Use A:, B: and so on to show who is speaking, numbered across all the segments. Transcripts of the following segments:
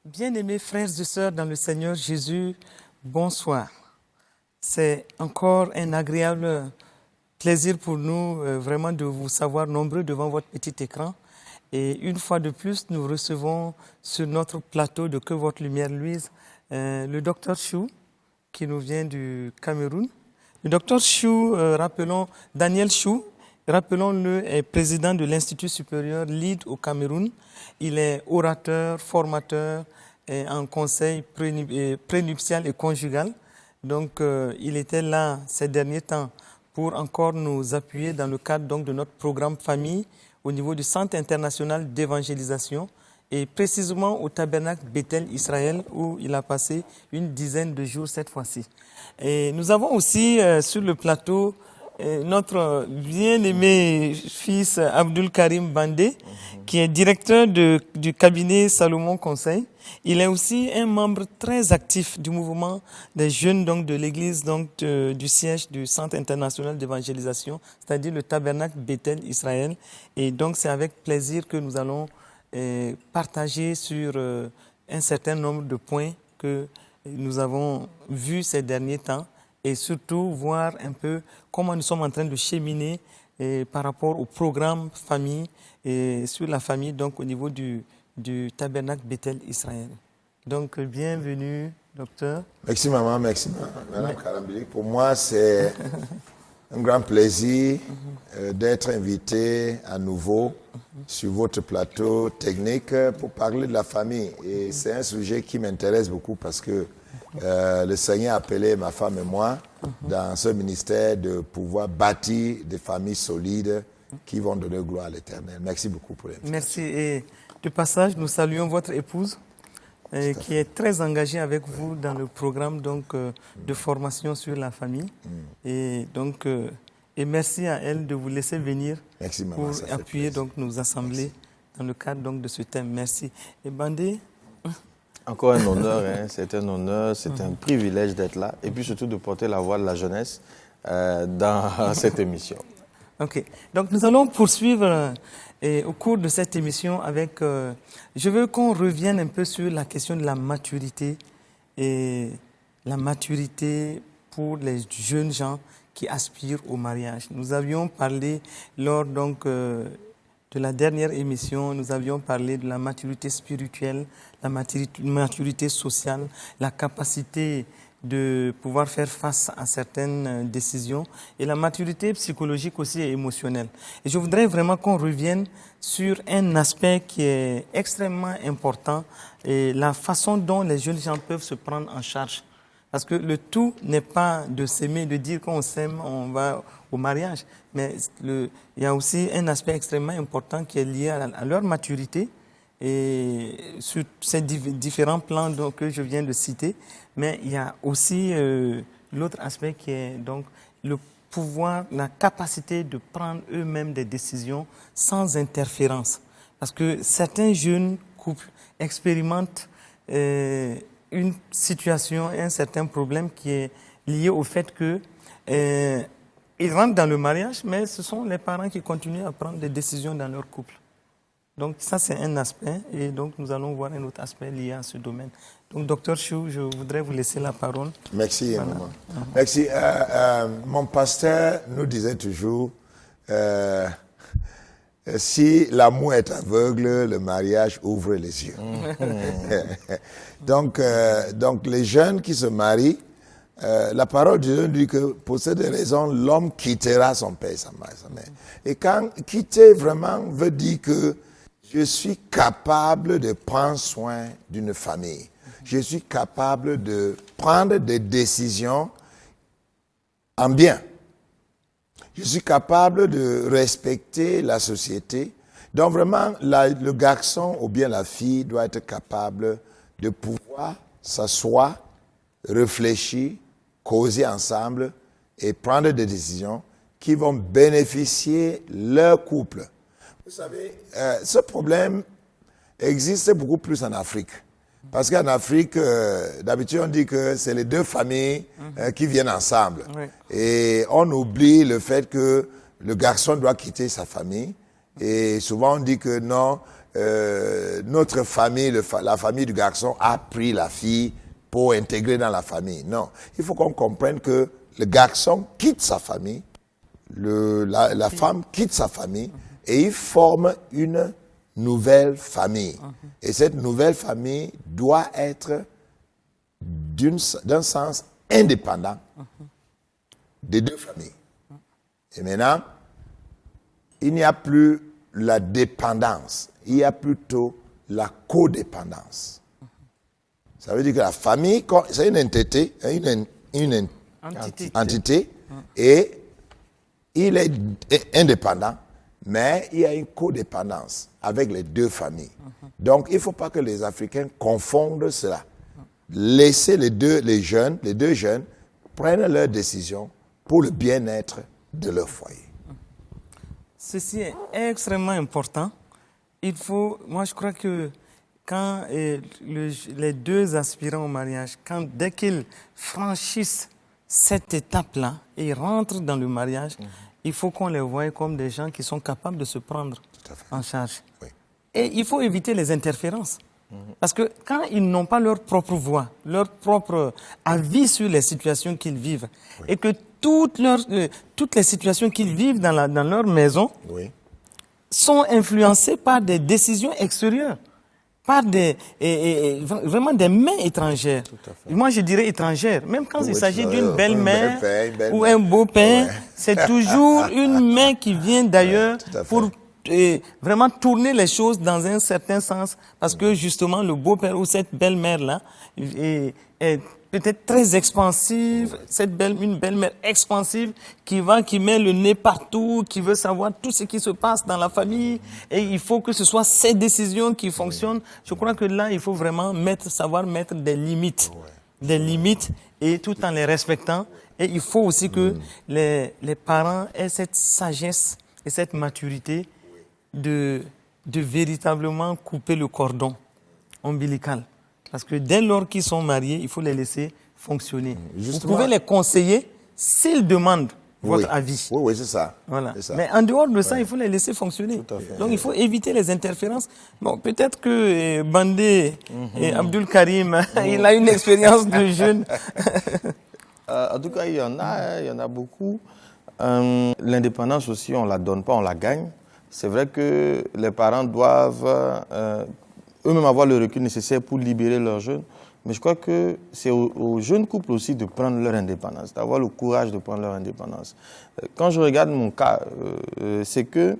A: Bien-aimés frères et sœurs dans le Seigneur Jésus, bonsoir. C'est encore un agréable plaisir pour nous vraiment de vous savoir nombreux devant votre petit écran. Et une fois de plus, nous recevons sur notre plateau de Que votre lumière luise le docteur Chou qui nous vient du Cameroun. Le docteur Chou, rappelons Daniel Chou, rappelons-le, est président de l'Institut supérieur LEAD au Cameroun. Il est orateur, formateur en conseil prénuptial et conjugal. Donc, il était là ces derniers temps pour encore nous appuyer dans le cadre donc, de notre programme famille au niveau du Centre international d'évangélisation et précisément au Tabernacle Bethel Israël où il a passé une dizaine de jours cette fois-ci. Et nous avons aussi sur le plateau notre bien-aimé fils Abdul Karim Bandé, qui est directeur du cabinet Salomon Conseil. Il est aussi un membre très actif du mouvement des jeunes donc, de l'église du siège du Centre international d'évangélisation, c'est-à-dire le Tabernacle Bethel Israël. Et donc c'est avec plaisir que nous allons partager sur un certain nombre de points que nous avons vus ces derniers temps et surtout voir un peu comment nous sommes en train de cheminer par rapport au programme famille et sur la famille donc au niveau du Tabernacle Bethel Israël. Donc bienvenue docteur.
B: Merci maman, merci madame Karambili. Pour moi c'est un grand plaisir d'être invité à nouveau sur votre plateau technique pour parler de la famille. Et c'est un sujet qui m'intéresse beaucoup parce que le Seigneur a appelé ma femme et moi dans ce ministère de pouvoir bâtir des familles solides qui vont donner gloire à l'Éternel. Merci beaucoup pour l'invitation.
A: Merci. Et de passage, nous saluons votre épouse qui est très engagée avec vous dans le programme donc, de formation sur la famille. Et donc, et merci à elle de vous laisser venir pour appuyer donc, nos assemblées dans le cadre donc, de ce thème. Merci. Et Bandé?
C: Encore un honneur, c'est un honneur, c'est un privilège d'être là et puis surtout de porter la voix de la jeunesse dans cette émission.
A: Ok, donc nous allons poursuivre au cours de cette émission avec, je veux qu'on revienne un peu sur la question de la maturité et la maturité pour les jeunes gens qui aspirent au mariage. Nous avions parlé lors donc de la dernière émission, nous avions parlé de la maturité spirituelle, la maturité sociale, la capacité de pouvoir faire face à certaines décisions et la maturité psychologique aussi et émotionnelle. Et je voudrais vraiment qu'on revienne sur un aspect qui est extrêmement important et la façon dont les jeunes gens peuvent se prendre en charge. Parce que le tout n'est pas de s'aimer, de dire qu'on s'aime, on va au mariage. Mais il y a aussi un aspect extrêmement important qui est lié à leur maturité et sur ces différents plans que je viens de citer. Mais il y a aussi l'autre aspect qui est donc le pouvoir, la capacité de prendre eux-mêmes des décisions sans interférence. Parce que certains jeunes couples expérimentent une situation, un certain problème qui est lié au fait que ils rentrent dans le mariage, mais ce sont les parents qui continuent à prendre des décisions dans leur couple. Donc ça, c'est un aspect, et donc nous allons voir un autre aspect lié à ce domaine. Donc, docteur Chou, je voudrais vous laisser la parole.
B: Merci, voilà. Maman. Merci. Mon pasteur nous disait toujours, si l'amour est aveugle, le mariage ouvre les yeux. donc, les jeunes qui se marient, la parole de Dieu dit que pour cette raison, l'homme quittera son père et sa mère. Et quand quitter vraiment veut dire que je suis capable de prendre soin d'une famille. Je suis capable de prendre des décisions en bien. Je suis capable de respecter la société. Donc vraiment, le garçon ou bien la fille doit être capable de pouvoir s'asseoir, réfléchir, causer ensemble et prendre des décisions qui vont bénéficier leur couple. Vous savez, ce problème existe beaucoup plus en Afrique. Parce qu'en Afrique, d'habitude, on dit que c'est les deux familles qui viennent ensemble. Oui. Et on oublie le fait que le garçon doit quitter sa famille. Et souvent, on dit que non, notre famille, la famille du garçon a pris la fille pour intégrer dans la famille. Non, il faut qu'on comprenne que le garçon quitte sa famille, la femme quitte sa famille et ils forment une nouvelle famille. Et cette nouvelle famille doit être d'un sens indépendant des deux familles. Et maintenant, il n'y a plus la dépendance, il y a plutôt la codépendance. Ça veut dire que la famille, c'est une entité, une entité et il est indépendant, mais il y a une codépendance avec les deux familles. Donc, il ne faut pas que les Africains confondent cela. Laissez les deux jeunes prennent leurs décisions pour le bien-être de leur foyer.
A: Ceci est extrêmement important. Moi je crois que quand les deux aspirants au mariage, dès qu'ils franchissent cette étape-là et rentrent dans le mariage, il faut qu'on les voie comme des gens qui sont capables de se prendre en charge.
B: Oui.
A: Et il faut éviter les interférences. Parce que quand ils n'ont pas leur propre voix, leur propre avis sur les situations qu'ils vivent, et que toutes les situations qu'ils vivent dans leur maison sont influencées par des décisions extérieures, par vraiment des mains étrangères. Moi, je dirais étrangères. Même quand il s'agit d'une belle-mère ou un beau-père, c'est toujours une main qui vient d'ailleurs pour vraiment tourner les choses dans un certain sens, parce que justement le beau-père ou cette belle-mère-là est peut-être très expansive, une belle-mère expansive qui met le nez partout, qui veut savoir tout ce qui se passe dans la famille, et il faut que ce soit ses décisions qui fonctionnent. Je crois que là, il faut vraiment savoir mettre des limites, et tout en les respectant. Et il faut aussi que les parents aient cette sagesse et cette maturité de véritablement couper le cordon ombilical. Parce que dès lors qu'ils sont mariés, il faut les laisser fonctionner. Justement, vous pouvez les conseiller s'ils demandent votre avis.
B: Oui, c'est ça.
A: Voilà.
B: C'est ça.
A: Mais en dehors de ça, il faut les laisser fonctionner. Donc il faut éviter les interférences. Bon, peut-être que Bandé et Abdul Karim, il a une expérience de jeune.
C: En tout cas, il y en a beaucoup. L'indépendance aussi, on ne la donne pas, on la gagne. C'est vrai que les parents doivent eux-mêmes avoir le recul nécessaire pour libérer leurs jeunes. Mais je crois que c'est aux jeunes couples aussi de prendre leur indépendance, d'avoir le courage de prendre leur indépendance. Quand je regarde mon cas, c'est que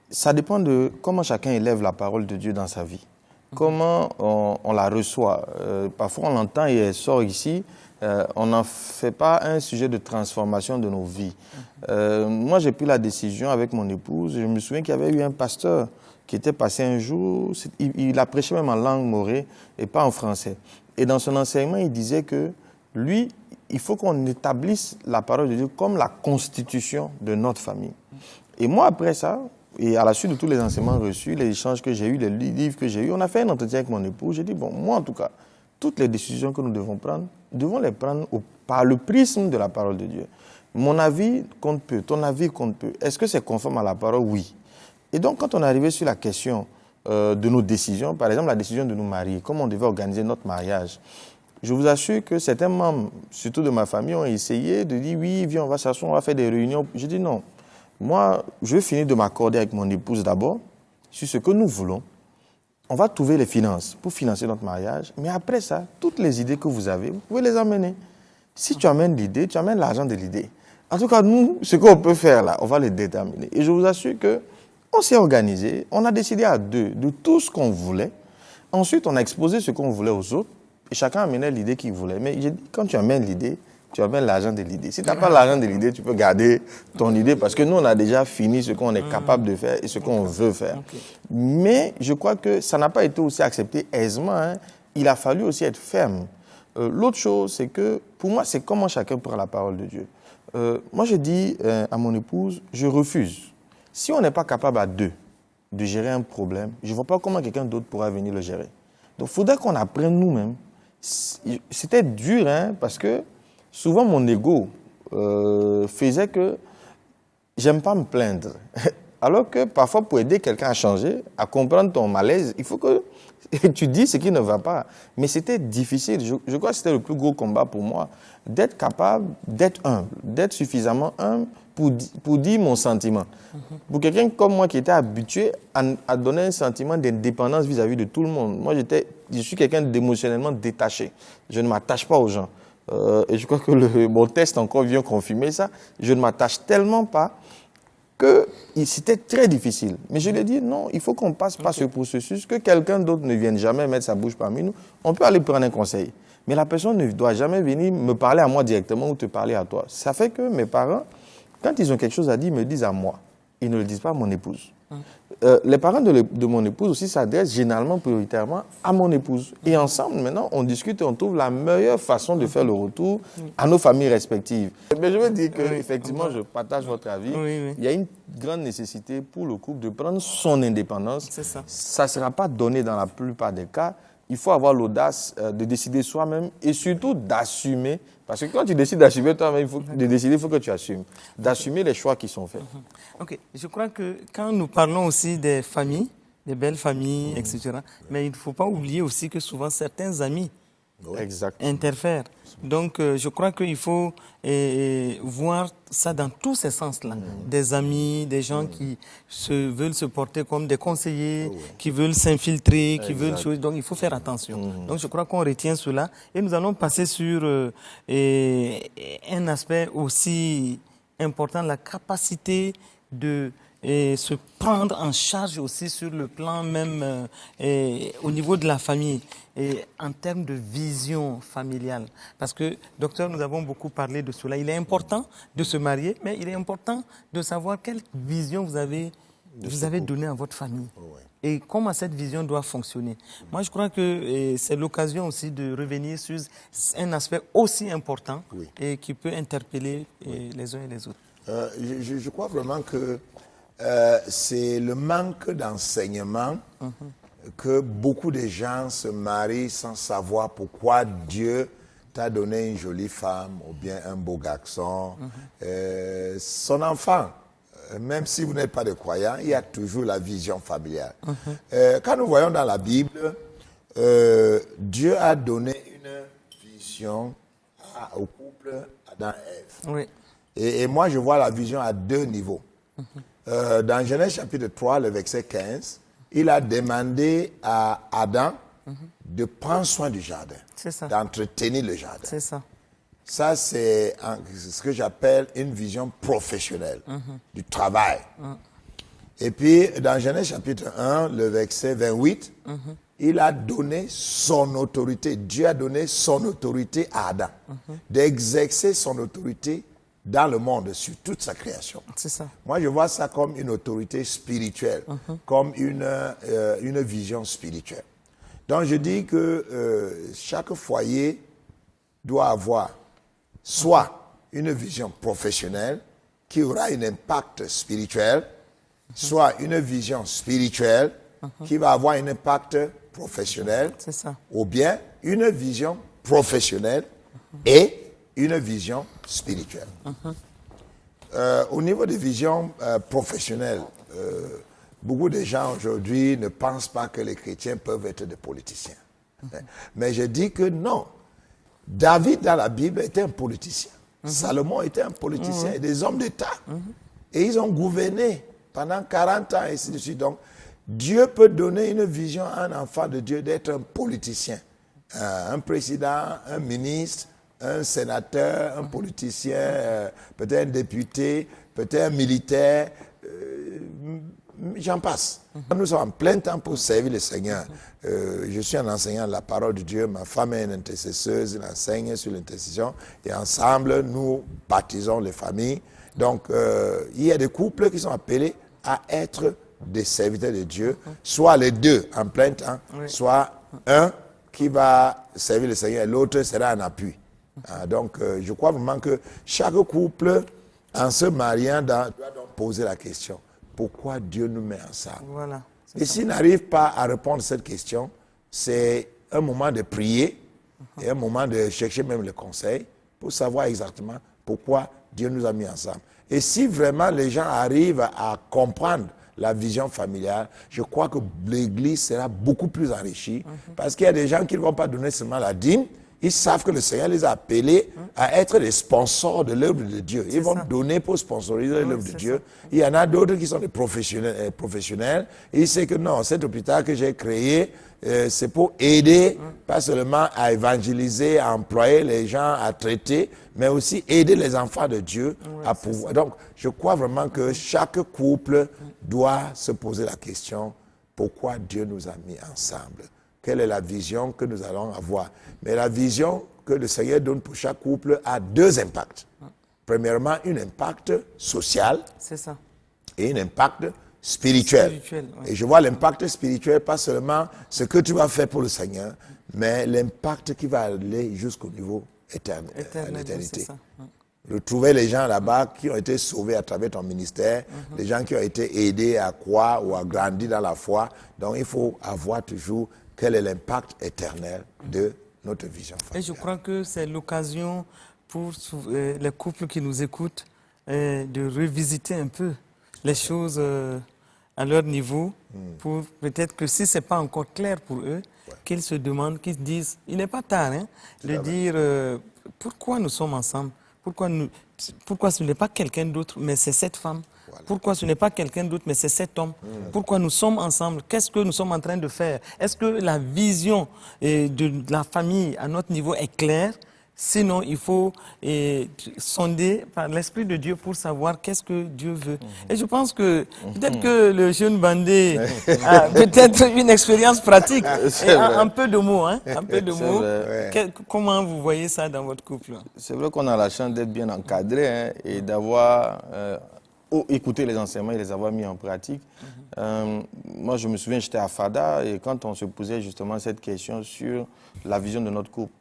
C: ça dépend de comment chacun élève la parole de Dieu dans sa vie. Comment on la reçoit. Parfois, on l'entend et elle sort ici. On n'en fait pas un sujet de transformation de nos vies. Moi, j'ai pris la décision avec mon épouse. Je me souviens qu'il y avait eu un pasteur qui était passé un jour. Il a prêché même en langue morée et pas en français. Et dans son enseignement, il disait que lui, il faut qu'on établisse la parole de Dieu comme la constitution de notre famille. Et moi, après ça, et à la suite de tous les enseignements reçus, les échanges que j'ai eus, les livres que j'ai eus, on a fait un entretien avec mon épouse. J'ai dit, bon, moi en tout cas, toutes les décisions que nous devons les prendre par le prisme de la parole de Dieu. Mon avis compte peu, ton avis compte peu. Est-ce que c'est conforme à la parole? Oui. Et donc, quand on est arrivé sur la question de nos décisions, par exemple la décision de nous marier, comment on devait organiser notre mariage, je vous assure que certains membres, surtout de ma famille, ont essayé de dire, oui, viens, on va s'asseoir, on va faire des réunions. J'ai dit non. Moi, je vais finir de m'accorder avec mon épouse d'abord sur ce que nous voulons. On va trouver les finances pour financer notre mariage. Mais après ça, toutes les idées que vous avez, vous pouvez les amener. Si tu amènes l'idée, tu amènes l'argent de l'idée. En tout cas, nous, ce qu'on peut faire là, on va le déterminer. Et je vous assure qu'on s'est organisé, on a décidé à deux de tout ce qu'on voulait. Ensuite, on a exposé ce qu'on voulait aux autres. Et chacun amenait l'idée qu'il voulait. Mais j'ai dit, quand tu amènes l'idée, tu amènes l'argent de l'idée. Si tu n'as pas l'argent de l'idée, tu peux garder ton idée parce que nous, on a déjà fini ce qu'on est capable de faire et ce qu'on veut faire. Okay. Mais je crois que ça n'a pas été aussi accepté aisément. Hein. Il a fallu aussi être ferme. L'autre chose, c'est que pour moi, c'est comment chacun prend la parole de Dieu. Moi, je dis à mon épouse, je refuse. Si on n'est pas capable à deux de gérer un problème, je ne vois pas comment quelqu'un d'autre pourra venir le gérer. Donc, il faudrait qu'on apprenne nous-mêmes. C'était dur, hein, parce que souvent, mon ego faisait que j'aime pas me plaindre. Alors que parfois, pour aider quelqu'un à changer, à comprendre ton malaise, il faut que tu dis ce qui ne va pas. Mais c'était difficile. Je crois que c'était le plus gros combat pour moi, d'être capable d'être humble, d'être suffisamment humble pour dire mon sentiment. Pour quelqu'un comme moi qui était habitué à donner un sentiment d'indépendance vis-à-vis de tout le monde. Moi, je suis quelqu'un d'émotionnellement détaché. Je ne m'attache pas aux gens. Et je crois que mon test encore vient confirmer ça. Je ne m'attache tellement pas que c'était très difficile. Mais je lui ai dit, non, il faut qu'on passe par ce processus, que quelqu'un d'autre ne vienne jamais mettre sa bouche parmi nous. On peut aller prendre un conseil. Mais la personne ne doit jamais venir me parler à moi directement ou te parler à toi. Ça fait que mes parents, quand ils ont quelque chose à dire, ils me disent à moi. Ils ne le disent pas à mon épouse. Les parents de mon épouse aussi s'adressent généralement prioritairement à mon épouse. Et ensemble, maintenant, on discute et on trouve la meilleure façon de faire le retour à nos familles respectives. Mais je veux dire qu'effectivement, je partage votre avis. Il y a une grande nécessité pour le couple de prendre son indépendance. C'est ça. Ça ne sera pas donné dans la plupart des cas. Il faut avoir l'audace de décider soi-même et surtout d'assumer. Parce que quand tu décides d'assumer toi-même, il faut que tu assumes. D'assumer les choix qui sont faits.
A: Ok, je crois que quand nous parlons aussi des familles, des belles familles, etc., mais il ne faut pas oublier aussi que souvent certains amis interfèrent. Donc, je crois qu'il faut voir ça dans tous ces sens-là. Des amis, des gens qui veulent se porter comme des conseillers, qui veulent s'infiltrer, qui veulent... Donc, il faut faire attention. Donc, je crois qu'on retient cela. Et nous allons passer sur un aspect aussi important, la capacité de se prendre en charge aussi sur le plan même au niveau de la famille et en termes de vision familiale. Parce que, docteur, nous avons beaucoup parlé de cela. Il est important de se marier, mais il est important de savoir quelle vision vous avez donnée à votre famille. Et comment cette vision doit fonctionner. Moi, je crois que c'est l'occasion aussi de revenir sur un aspect aussi important et qui peut interpeller les uns et les autres.
B: Je crois vraiment que c'est le manque d'enseignement que beaucoup de gens se marient sans savoir pourquoi Dieu t'a donné une jolie femme ou bien un beau garçon. Son enfant, même si vous n'êtes pas de croyant, il y a toujours la vision familiale. Quand nous voyons dans la Bible, Dieu a donné une vision au couple Adam et Ève. Et moi, je vois la vision à deux niveaux. Dans Genèse chapitre 3, le verset 15, il a demandé à Adam de prendre soin du jardin, d'entretenir le jardin.
A: C'est ça.
B: Ça, c'est ce que j'appelle une vision professionnelle du travail. Et puis, dans Genèse chapitre 1, le verset 28, il a donné son autorité. Dieu a donné son autorité à Adam, d'exercer son autorité dans le monde, sur toute sa création.
A: C'est ça.
B: Moi, je vois ça comme une autorité spirituelle, comme une vision spirituelle. Donc, je dis que chaque foyer doit avoir soit une vision professionnelle qui aura un impact spirituel, soit une vision spirituelle qui va avoir un impact professionnel, ou bien une vision professionnelle et une vision spirituelle. Au niveau des visions professionnelles, beaucoup de gens aujourd'hui ne pensent pas que les chrétiens peuvent être des politiciens. Mais je dis que non. David, dans la Bible, était un politicien. Salomon était un politicien et des hommes d'État. Et ils ont gouverné pendant 40 ans et ainsi de suite. Donc, Dieu peut donner une vision à un enfant de Dieu d'être un politicien. Un président, un ministre, un sénateur, un politicien, peut-être un député, peut-être un militaire, j'en passe. Nous sommes en plein temps pour servir le Seigneur. Je suis un enseignant de la parole de Dieu, ma femme est une intercesseuse, elle enseigne sur l'intercession, et ensemble, nous baptisons les familles. Donc, il y a des couples qui sont appelés à être des serviteurs de Dieu, soit les deux en plein temps, soit un qui va servir le Seigneur et l'autre sera en appui. Donc, je crois vraiment que chaque couple, en se mariant, doit donc poser la question, pourquoi Dieu nous met ensemble?
A: Voilà,
B: et s'il n'arrive pas à répondre à cette question, c'est un moment de prier et un moment de chercher même le conseil pour savoir exactement pourquoi Dieu nous a mis ensemble. Et si vraiment les gens arrivent à comprendre la vision familiale, je crois que l'Église sera beaucoup plus enrichie. Parce qu'il y a des gens qui ne vont pas donner seulement la dîme, ils savent que le Seigneur les a appelés à être des sponsors de l'œuvre de Dieu. Ils vont donner pour sponsoriser l'œuvre de Dieu. Il y en a d'autres qui sont des professionnels. Et ils savent que non, cet hôpital que j'ai créé, c'est pour aider, pas seulement à évangéliser, à employer les gens, à traiter, mais aussi aider les enfants de Dieu à pouvoir. Donc, je crois vraiment que chaque couple doit se poser la question, pourquoi Dieu nous a mis ensemble? Quelle est la vision que nous allons avoir? Mais la vision que le Seigneur donne pour chaque couple a deux impacts. Premièrement, un impact social et un impact spirituel. Et je vois l'impact spirituel, pas seulement ce que tu vas faire pour le Seigneur, mais l'impact qui va aller jusqu'au niveau éternel, à l'éternité. Retrouver les gens là-bas qui ont été sauvés à travers ton ministère, les gens qui ont été aidés à croire ou à grandir dans la foi. Donc, il faut avoir toujours quel est l'impact éternel de notre vision familiale.
A: Et je crois que c'est l'occasion pour les couples qui nous écoutent de revisiter un peu les choses à leur niveau, pour peut-être que si ce n'est pas encore clair pour eux, qu'ils se demandent, qu'ils se disent, il n'est pas tard de dire pourquoi nous sommes ensemble, pourquoi ce n'est pas quelqu'un d'autre, mais c'est cette femme. Pourquoi ce n'est pas quelqu'un d'autre, mais c'est cet homme? Pourquoi nous sommes ensemble? Qu'est-ce que nous sommes en train de faire? Est-ce que la vision de la famille à notre niveau est claire? Sinon, il faut sonder par l'Esprit de Dieu pour savoir qu'est-ce que Dieu veut. Et je pense que peut-être que le jeune Bandé a peut-être une expérience pratique. Et un peu de mots, un peu de mots. Comment vous voyez ça dans votre couple?
C: C'est vrai qu'on a la chance d'être bien encadré et d'avoir écouté les enseignements et les avoir mis en pratique. Moi, je me souviens, j'étais à FADA et quand on se posait justement cette question sur la vision de notre couple,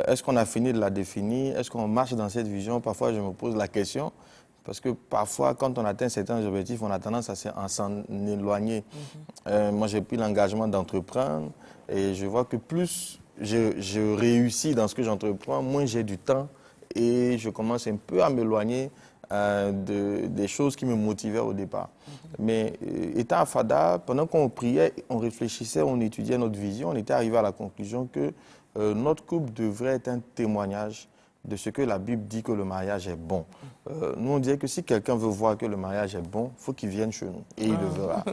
C: est-ce qu'on a fini de la définir? Est-ce qu'on marche dans cette vision? Parfois, je me pose la question, parce que parfois, quand on atteint certains objectifs, on a tendance à s'en éloigner. Moi, j'ai pris l'engagement d'entreprendre et je vois que plus je réussis dans ce que j'entreprends, moins j'ai du temps et je commence un peu à m'éloigner des choses qui me motivaient au départ. Mais étant à FADA, pendant qu'on priait, on réfléchissait, on étudiait notre vision, on était arrivé à la conclusion que notre couple devrait être un témoignage de ce que la Bible dit que le mariage est bon. Nous, on dirait que si quelqu'un veut voir que le mariage est bon, il faut qu'il vienne chez nous et il le verra.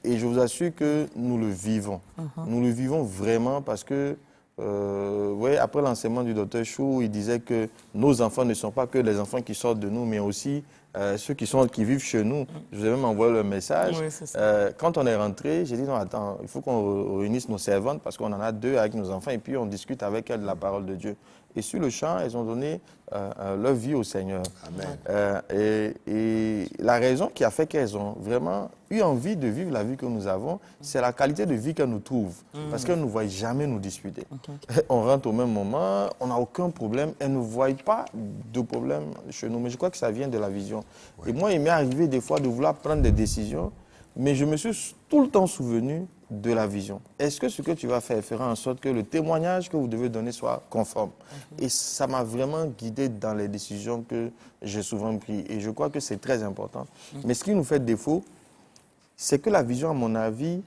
C: Et je vous assure que nous le vivons. Nous le vivons vraiment parce que, après l'enseignement du docteur Chou, il disait que nos enfants ne sont pas que les enfants qui sortent de nous, mais aussi ceux qui vivent chez nous. Je vous ai même envoyé le message. Quand on est rentré, j'ai dit non, attends, il faut qu'on réunisse nos servantes parce qu'on en a 2 avec nos enfants et puis on discute avec elles de la parole de Dieu. Et sur le champ, elles ont donné leur vie au Seigneur. Amen. Et la raison qui a fait qu'elles ont vraiment eu envie de vivre la vie que nous avons, c'est la qualité de vie qu'elles nous trouvent. Parce qu'elles ne nous voient jamais nous disputer. On rentre au même moment, on n'a aucun problème. Elles ne voient pas de problème chez nous. Mais je crois que ça vient de la vision. Et moi, il m'est arrivé des fois de vouloir prendre des décisions, mais je me suis tout le temps souvenu de la vision. Est-ce que ce que tu vas faire fera en sorte que le témoignage que vous devez donner soit conforme? Et ça m'a vraiment guidé dans les décisions que j'ai souvent prises. Et je crois que c'est très important. Mais ce qui nous fait défaut, c'est que la vision, à mon avis,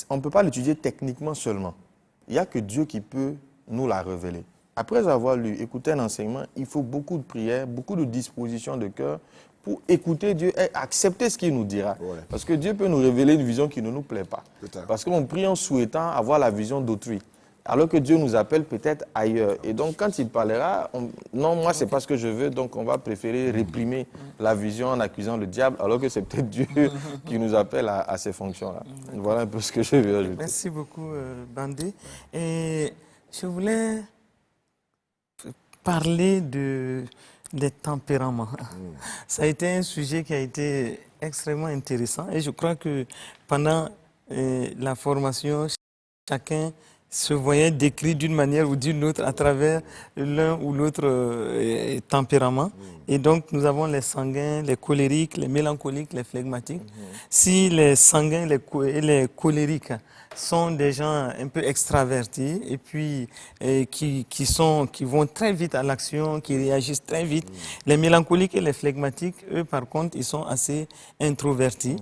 C: on ne peut pas l'étudier techniquement seulement. Il n'y a que Dieu qui peut nous la révéler. Après avoir lu, écouté un enseignement, il faut beaucoup de prières, beaucoup de dispositions de cœur pour écouter Dieu et accepter ce qu'il nous dira. Parce que Dieu peut nous révéler une vision qui ne nous plaît pas. Parce qu'on prie en souhaitant avoir la vision d'autrui. Alors que Dieu nous appelle peut-être ailleurs. Et donc, quand il parlera, non, moi, c'est pas ce que je veux, donc on va préférer réprimer la vision en accusant le diable, alors que c'est peut-être Dieu qui nous appelle à ces fonctions-là. Voilà un peu ce que je veux ajouter.
A: Merci beaucoup, Bandé. Et je voulais parler des tempéraments. Ça a été un sujet qui a été extrêmement intéressant et je crois que pendant la formation, chacun se voyait décrit d'une manière ou d'une autre à travers l'un ou l'autre tempérament. Et donc, nous avons les sanguins, les colériques, les mélancoliques, les flegmatiques. Si les sanguins et les colériques sont des gens un peu extravertis et puis qui vont très vite à l'action, qui réagissent très vite. Les mélancoliques et les flegmatiques, eux, par contre, ils sont assez introvertis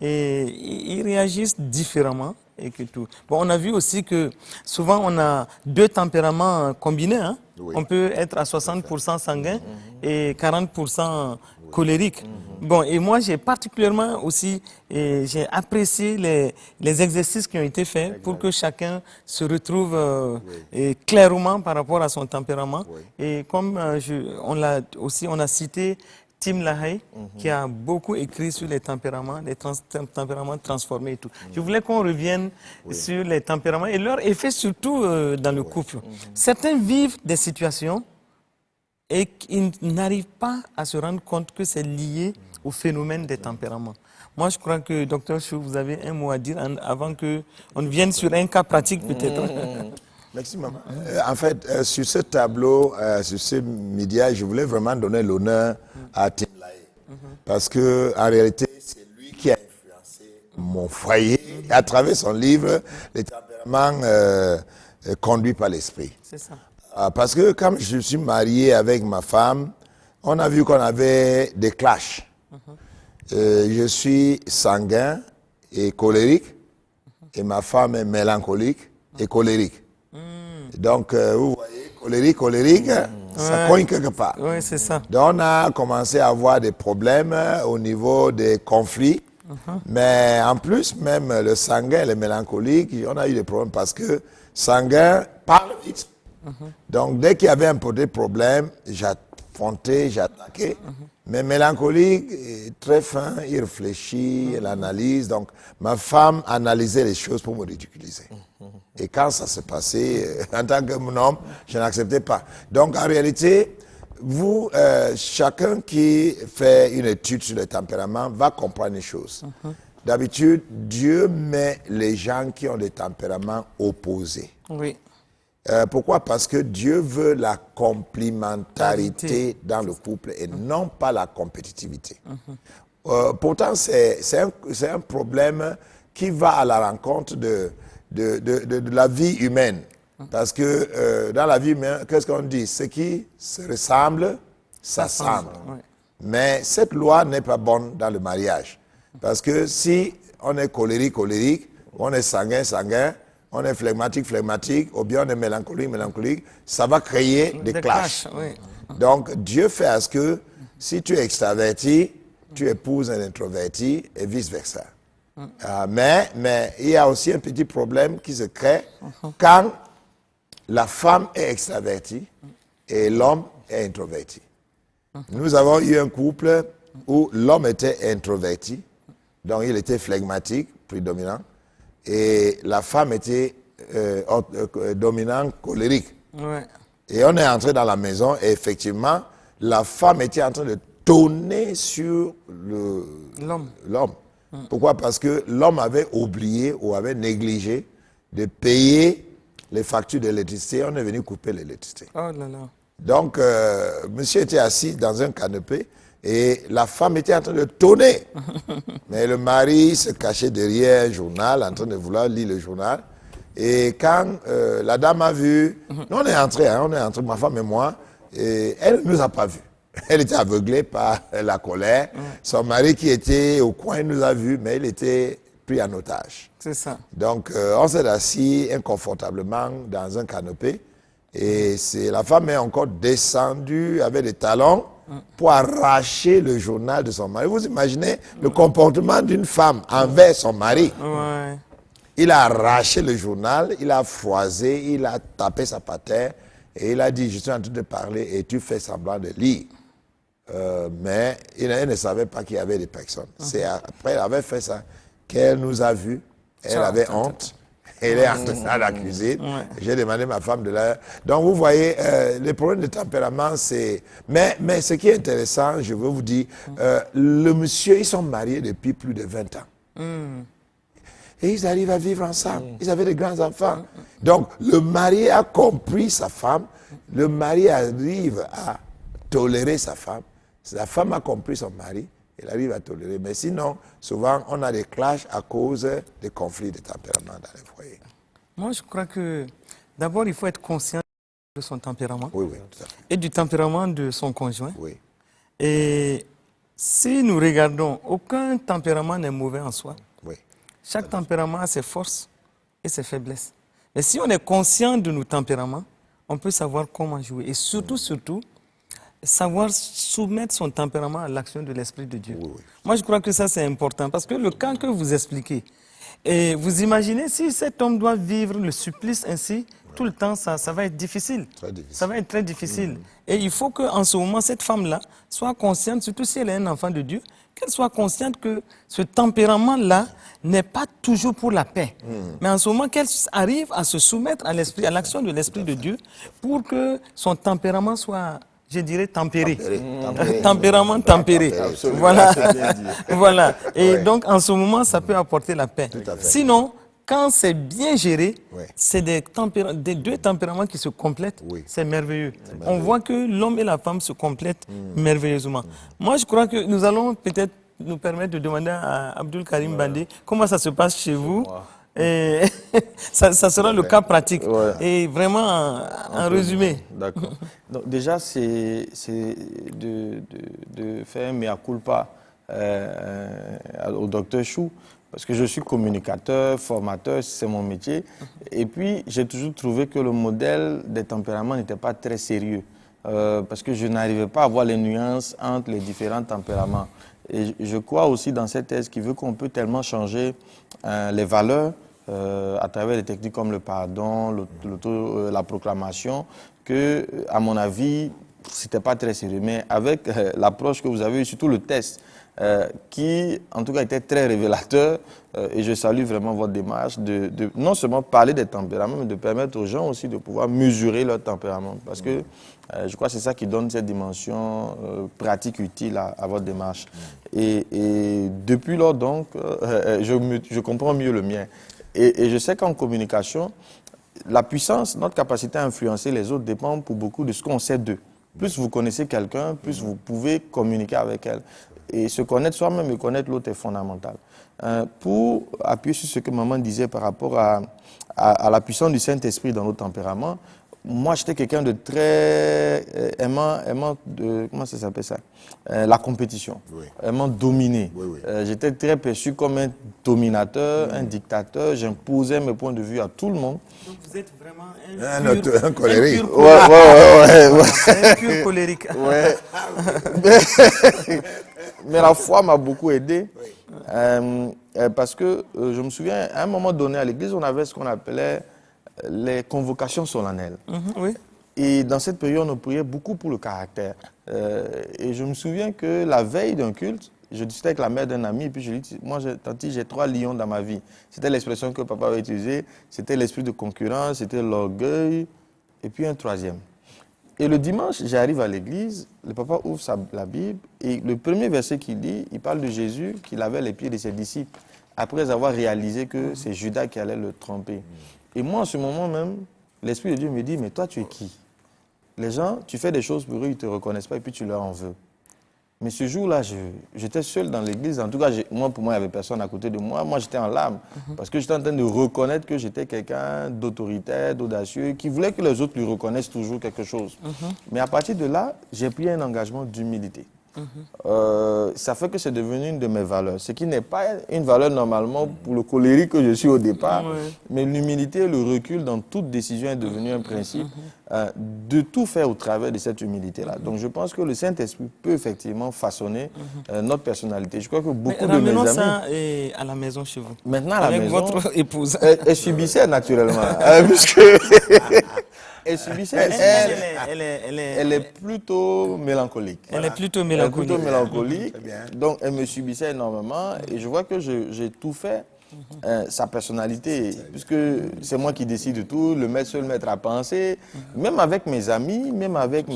A: et ils réagissent différemment. Et que tout. Bon, on a vu aussi que souvent on a deux tempéraments combinés. Hein?
B: Oui.
A: On peut être à 60% sanguin et 40% colérique. Bon, et moi j'ai particulièrement aussi j'ai apprécié les exercices qui ont été faits pour que chacun se retrouve clairement par rapport à son tempérament.
B: Oui.
A: Et comme on a cité Tim LaHaye, qui a beaucoup écrit sur les tempéraments, tempéraments transformés et tout. Je voulais qu'on revienne sur les tempéraments et leur effet surtout dans le couple. Certains vivent des situations et qu'ils n'arrivent pas à se rendre compte que c'est lié au phénomène des tempéraments. Moi, je crois que, Dr. Chou, vous avez un mot à dire avant qu'on ne vienne sur un cas pratique peut-être.
B: Merci, maman. En fait, sur ce tableau, sur ce média, je voulais vraiment donner l'honneur à Tim LaHaye. Parce que, en réalité, c'est lui qui a influencé mon foyer à travers son livre, Les tempéraments conduits par l'esprit.
A: C'est ça.
B: Parce que, comme je suis marié avec ma femme, on a vu qu'on avait des clashs. Je suis sanguin et colérique, et ma femme est mélancolique et colérique. Donc, vous voyez, colérique, ça cogne quelque part.
A: Oui, c'est ça.
B: Donc, on a commencé à avoir des problèmes au niveau des conflits. Mais en plus, même le sanguin et le mélancolique, on a eu des problèmes parce que sanguin parle vite. Donc, dès qu'il y avait un petit problème, j'affrontais, j'attaquais. Mais mélancolique, est très fin, il réfléchit, il analyse. Donc, ma femme analysait les choses pour me ridiculiser. Et quand ça s'est passé, en tant que mon homme, je n'acceptais pas. Donc, en réalité, vous, chacun qui fait une étude sur le tempérament va comprendre une chose. D'habitude, Dieu met les gens qui ont des tempéraments opposés.
A: Oui.
B: Pourquoi? Parce que Dieu veut la complémentarité dans le couple et non pas la compétitivité. Pourtant, c'est un problème qui va à la rencontre de la vie humaine. Parce que dans la vie humaine, qu'est-ce qu'on dit? Ce qui se ressemble, s'assemble.
A: Oui.
B: Mais cette loi n'est pas bonne dans le mariage. Parce que si on est colérique, on est sanguin, on est phlegmatique, ou bien on est mélancolique, ça va créer des clashs.
A: Oui.
B: Donc, Dieu fait à ce que si tu es extraverti, tu épouses un introverti et vice-versa. Mais il y a aussi un petit problème qui se crée quand la femme est extravertie et l'homme est introverti. Nous avons eu un couple où l'homme était introverti, donc il était phlegmatique, prédominant, et la femme était dominante, colérique.
A: Ouais.
B: Et on est entré dans la maison et effectivement, la femme était en train de tonner sur l'homme. Pourquoi? Parce que l'homme avait oublié ou avait négligé de payer les factures d'électricité. On est venu couper l'électricité.
A: Oh là là.
B: Donc, monsieur était assis dans un canapé et la femme était en train de tonner. Mais le mari se cachait derrière un journal, en train de vouloir lire le journal. Et quand la dame a vu, nous on est entrés, ma femme et moi, et elle ne nous a pas vus. Elle était aveuglée par la colère. Son mari qui était au coin nous a vus, mais il était pris en otage.
A: C'est ça.
B: Donc, on s'est assis inconfortablement dans un canapé. Et la femme est encore descendue avec des talons pour arracher le journal de son mari. Vous imaginez le comportement d'une femme envers son mari.
A: Ouais.
B: Il a arraché le journal, il a froissé, il a tapé sa patère et il a dit, je suis en train de parler et tu fais semblant de lire. Mais il ne savait pas qu'il y avait des personnes. C'est après elle avait fait ça qu'elle nous a vus. Elle avait honte. Elle est entrée dans la cuisine. J'ai demandé à ma femme de la... Donc vous voyez, les problèmes de tempérament, c'est... Mais ce qui est intéressant, je veux vous dire, le monsieur, ils sont mariés depuis plus de 20 ans. Et ils arrivent à vivre ensemble. Ils avaient des grands enfants. Donc, le mari a compris sa femme. Le mari arrive à tolérer sa femme. La femme a compris son mari. il arrive à tolérer. Mais sinon, souvent, on a des clashs à cause des conflits de tempérament dans les foyers.
A: Moi, je crois que d'abord, il faut être conscient de son tempérament
B: Oui, oui, tout à fait.
A: et du tempérament de son conjoint.
B: Oui,
A: Et si nous regardons, aucun tempérament n'est mauvais en soi.
B: oui.
A: Chaque tempérament a ses forces et ses faiblesses. Mais si on est conscient de nos tempéraments, on peut savoir comment jouer. Et surtout, savoir soumettre son tempérament à l'action de l'Esprit de Dieu.
B: Oui, oui.
A: Moi, je crois que ça, c'est important. Parce que le cas que vous expliquez, et vous imaginez si cet homme doit vivre le supplice ainsi, tout le temps, ça va être difficile.
B: Très difficile.
A: Ça va être très difficile. Et il faut qu'en ce moment, cette femme-là soit consciente, surtout si elle est un enfant de Dieu, qu'elle soit consciente que ce tempérament-là n'est pas toujours pour la paix. Mais en ce moment, qu'elle arrive à se soumettre à l'esprit, à l'action de l'Esprit de Dieu pour que son tempérament soit, je dirais, tempéré. Tempérament tempéré.
B: Absolument.
A: Voilà.
C: C'est bien dit.
A: Voilà. Et
B: Ouais.
A: donc, en ce moment, ça peut apporter la paix.
B: à fait.
A: Sinon, quand c'est bien géré,
B: Ouais.
A: c'est des deux tempéraments qui se complètent.
B: Oui.
A: C'est merveilleux. On voit que l'homme et la femme se complètent merveilleusement. Moi, je crois que nous allons peut-être nous permettre de demander à Abdul Karim Bandé comment ça se passe chez vous. Et ça sera le cas pratique.
C: Ouais.
A: Et vraiment, en résumé.
C: D'accord. Donc déjà, c'est de faire un mea culpa au docteur Chou, parce que je suis communicateur, formateur, c'est mon métier. Et puis, j'ai toujours trouvé que le modèle des tempéraments n'était pas très sérieux, parce que je n'arrivais pas à voir les nuances entre les différents tempéraments. Et je crois aussi dans cette thèse qui veut qu'on peut tellement changer les valeurs à travers des techniques comme le pardon, la proclamation, que, à mon avis, c'était pas très sérieux. Mais avec l'approche que vous avez eue, surtout le test, qui, en tout cas, était très révélateur, et je salue vraiment votre démarche de non seulement parler des tempéraments, mais de permettre aux gens aussi de pouvoir mesurer leur tempérament. Parce que je crois que c'est ça qui donne cette dimension pratique, utile à votre démarche. Et depuis lors, donc, je comprends mieux le mien. Et je sais qu'en communication, la puissance, notre capacité à influencer les autres dépend pour beaucoup de ce qu'on sait d'eux. Plus vous connaissez quelqu'un, plus vous pouvez communiquer avec elle. Et se connaître soi-même et connaître l'autre est fondamental. Pour appuyer sur ce que maman disait par rapport à la puissance du Saint-Esprit dans nos tempéraments, moi, j'étais quelqu'un de très aimant de, comment ça s'appelle ça? La compétition, aimant dominer.
B: Oui, oui.
C: J'étais très perçu comme un dominateur, un dictateur. J'imposais mes points de vue à tout le monde.
A: Donc vous êtes vraiment
B: Un colérique.
A: Un pur colérique.
C: Ouais. Mais la foi m'a beaucoup aidé. Parce que je me souviens, à un moment donné à l'église, on avait ce qu'on appelait les convocations solennelles.
A: Oui.
C: Et dans cette période, on priait beaucoup pour le caractère. Et je me souviens que la veille d'un culte, je discutais avec la mère d'un ami, et puis je lui dis, moi, tanti, j'ai 3 lions dans ma vie. C'était l'expression que papa avait utilisée. C'était l'esprit de concurrence, c'était l'orgueil, et puis un 3e. Et le dimanche, j'arrive à l'église, le papa ouvre la Bible, et le premier verset qu'il lit, il parle de Jésus qui lavait les pieds de ses disciples, après avoir réalisé que c'est Judas qui allait le tromper. Et moi, en ce moment même, l'Esprit de Dieu me dit, mais toi, tu es qui? Les gens, tu fais des choses pour eux, ils ne te reconnaissent pas et puis tu leur en veux. Mais ce jour-là, j'étais seul dans l'église. En tout cas, pour moi, il n'y avait personne à côté de moi. Moi, j'étais en larmes parce que j'étais en train de reconnaître que j'étais quelqu'un d'autoritaire, d'audacieux, qui voulait que les autres lui reconnaissent toujours quelque chose. Mais à partir de là, j'ai pris un engagement d'humilité. Ça fait que c'est devenu une de mes valeurs. Ce qui n'est pas une valeur normalement pour le colérique que je suis au départ, mais l'humilité et le recul dans toute décision est devenu un principe de tout faire au travers de cette humilité-là. Donc je pense que le Saint-Esprit peut effectivement façonner notre personnalité. Je crois que beaucoup de mes amis...
A: ça à la maison chez vous.
C: Maintenant, à la
A: avec
C: maison,
A: votre épouse.
C: Elle subissait naturellement. Puisque elle subissait, elle est plutôt mélancolique.
A: Elle est plutôt
C: Elle est
A: mélancolique.
C: plutôt mélancolique.
B: Très bien.
C: Donc, elle me subissait énormément. Et je vois que j'ai tout fait. Sa personnalité, puisque c'est moi qui décide de tout, seul maître à penser, même avec mes amis, même avec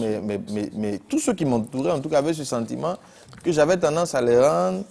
C: tous ceux qui m'entouraient, en tout cas, avaient ce sentiment que j'avais tendance à les rendre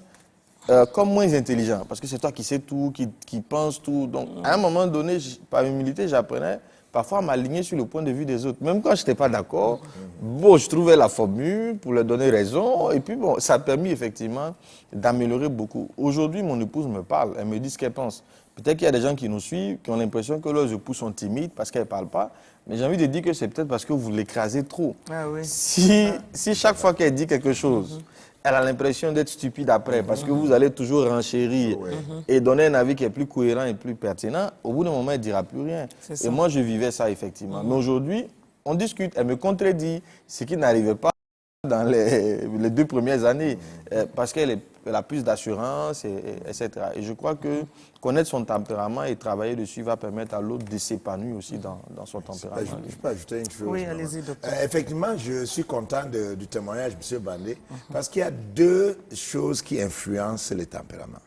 C: comme moins intelligents, parce que c'est toi qui sais tout, qui pense tout. Donc, à un moment donné, par humilité, j'apprenais parfois à m'aligner sur le point de vue des autres. Même quand je n'étais pas d'accord, bon, je trouvais la formule pour leur donner raison. Et puis, bon, ça a permis effectivement d'améliorer beaucoup. Aujourd'hui, mon épouse me parle, elle me dit ce qu'elle pense. Peut-être qu'il y a des gens qui nous suivent, qui ont l'impression que leurs épouses sont timides parce qu'elles ne parlent pas. Mais j'ai envie de dire que c'est peut-être parce que vous l'écrasez trop.
A: Ah oui.
C: Si chaque fois qu'elle dit quelque chose, elle a l'impression d'être stupide après, parce que vous allez toujours renchérir et donner un avis qui est plus cohérent et plus pertinent, au bout d'un moment, elle ne dira plus rien. Et moi, je vivais ça, effectivement. Mais aujourd'hui, on discute, elle me contredit, ce qui n'arrivait pas dans les 2 premières années, parce qu'elle a plus d'assurance, etc. Et je crois que connaître son tempérament et travailler dessus va permettre à l'autre de s'épanouir aussi dans son tempérament.
B: Je peux ajouter une chose?
A: Oui, allez-y, docteur.
B: Effectivement, je suis content du témoignage de M. Bandé, parce qu'il y a 2 choses qui influencent les tempéraments.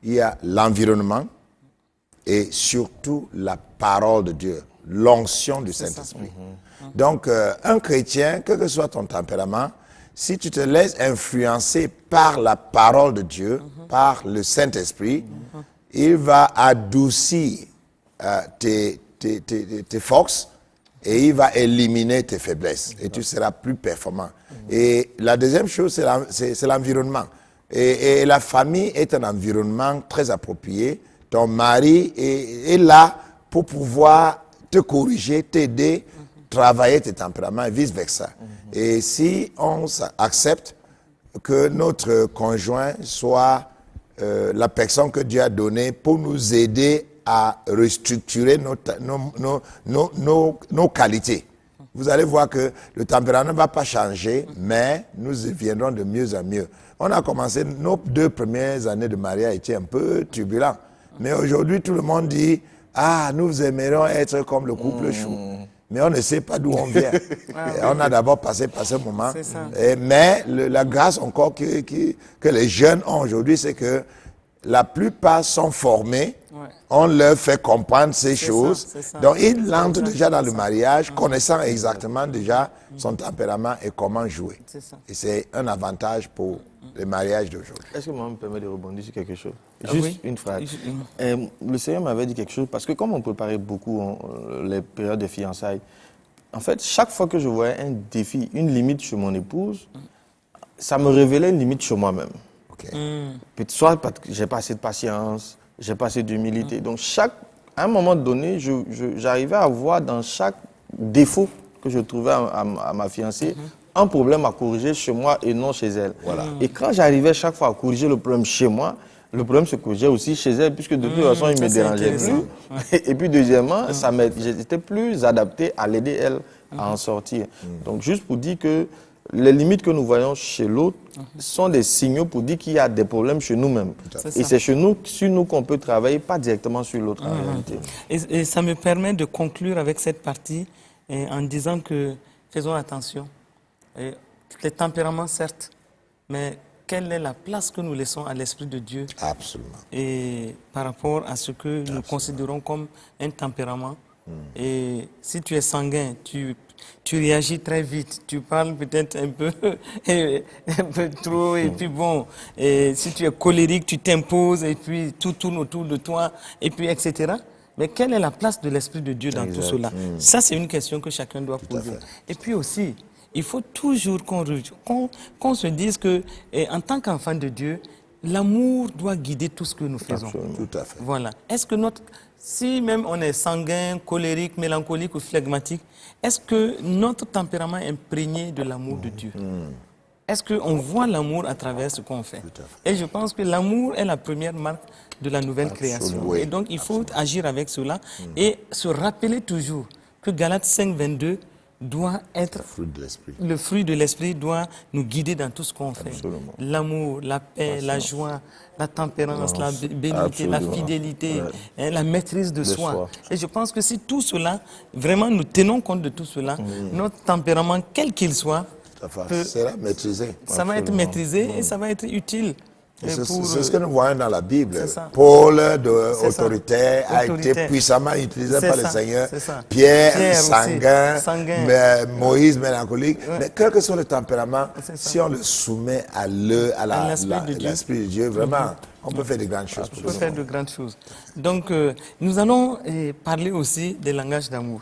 B: Il y a l'environnement et surtout la parole de Dieu, l'onction du Saint-Esprit. Donc, un chrétien, quel que soit ton tempérament, si tu te laisses influencer par la parole de Dieu, par le Saint-Esprit, il va adoucir tes forces et il va éliminer tes faiblesses et tu seras plus performant. Et la deuxième chose, c'est l'environnement. Et la famille est un environnement très approprié. Ton mari est là pour pouvoir te corriger, t'aider, travailler tes tempéraments et vice-versa. Et si on accepte que notre conjoint soit la personne que Dieu a donnée pour nous aider à restructurer nos qualités, vous allez voir que le tempérament ne va pas changer, mais nous viendrons de mieux en mieux. On a commencé, nos 2 premières années de mariage étaient un peu turbulents. Mais aujourd'hui, tout le monde dit, nous aimerions être comme le couple chou. Mais on ne sait pas d'où on vient. On a d'abord passé par ce moment. Mais la grâce encore que les jeunes ont aujourd'hui, c'est que la plupart sont formés. On leur fait comprendre ces choses. Donc, ils entrent déjà dans le mariage, connaissant exactement déjà son tempérament et comment jouer. Et c'est un avantage pour le mariage d'aujourd'hui.
C: Est-ce que moi me permet de rebondir sur quelque chose? Juste une phrase. Le Seigneur m'avait dit quelque chose, parce que comme on préparait beaucoup les périodes de fiançailles, en fait, chaque fois que je voyais un défi, une limite chez mon épouse, ça me révélait une limite chez moi-même. Soit parce que j'ai pas assez de patience, j'ai pas assez d'humilité. Donc, à un moment donné, j'arrivais à voir dans chaque défaut que je trouvais à ma fiancée un problème à corriger chez moi et non chez elle. Et quand j'arrivais chaque fois à corriger le problème chez moi, le problème se corrigeait aussi chez elle, puisque de toute façon, il ne me dérangeait plus. Et puis, deuxièmement, j'étais plus adapté à l'aider, elle, à en sortir. Donc, juste pour dire que les limites que nous voyons chez l'autre sont des signaux pour dire qu'il y a des problèmes chez nous-mêmes. Et c'est sur nous qu'on peut travailler, pas directement sur l'autre en réalité.
A: Et ça me permet de conclure avec cette partie en disant que faisons attention. Les tempéraments, certes, mais quelle est la place que nous laissons à l'Esprit de Dieu?
B: Absolument.
A: Et par rapport à ce que nous considérons comme un tempérament. Et si tu es sanguin, tu réagis très vite, tu parles peut-être un peu trop, et puis bon, et si tu es colérique, tu t'imposes, et puis tout tourne autour de toi, et puis etc. Mais quelle est la place de l'Esprit de Dieu dans tout cela? Ça, c'est une question que chacun doit poser. Et puis aussi, il faut toujours qu'on se dise que, en tant qu'enfant de Dieu, l'amour doit guider tout ce que nous faisons.
B: Absolument. Tout à fait.
A: Voilà. Est-ce que si même on est sanguin, colérique, mélancolique ou phlegmatique, est-ce que notre tempérament est imprégné de l'amour de Dieu? Est-ce qu'on voit l'amour à travers ce qu'on fait? Et je pense que l'amour est la première marque de la nouvelle création.
B: Oui.
A: Et donc, il faut agir avec cela et se rappeler toujours que Galates 5:22 doit être le fruit de l'esprit doit nous guider dans tout ce qu'on fait. L'amour, la paix, la joie, la tempérance, la bénité, la fidélité, la maîtrise de soi. Et je pense que si tout cela, vraiment nous tenons compte de tout cela, notre tempérament, quel qu'il soit,
B: sera maîtrisé.
A: Ça va être maîtrisé et ça va être utile.
B: C'est ce que nous voyons dans la Bible. Paul, autoritaire, a été puissamment utilisé par le Seigneur. Pierre, sanguin, Moïse, mélancolique. Mais quel que soit le tempérament, si on le soumet à l'Esprit de Dieu, vraiment, On peut faire de grandes choses.
A: On peut faire de grandes choses. Donc, nous allons parler aussi des langages d'amour.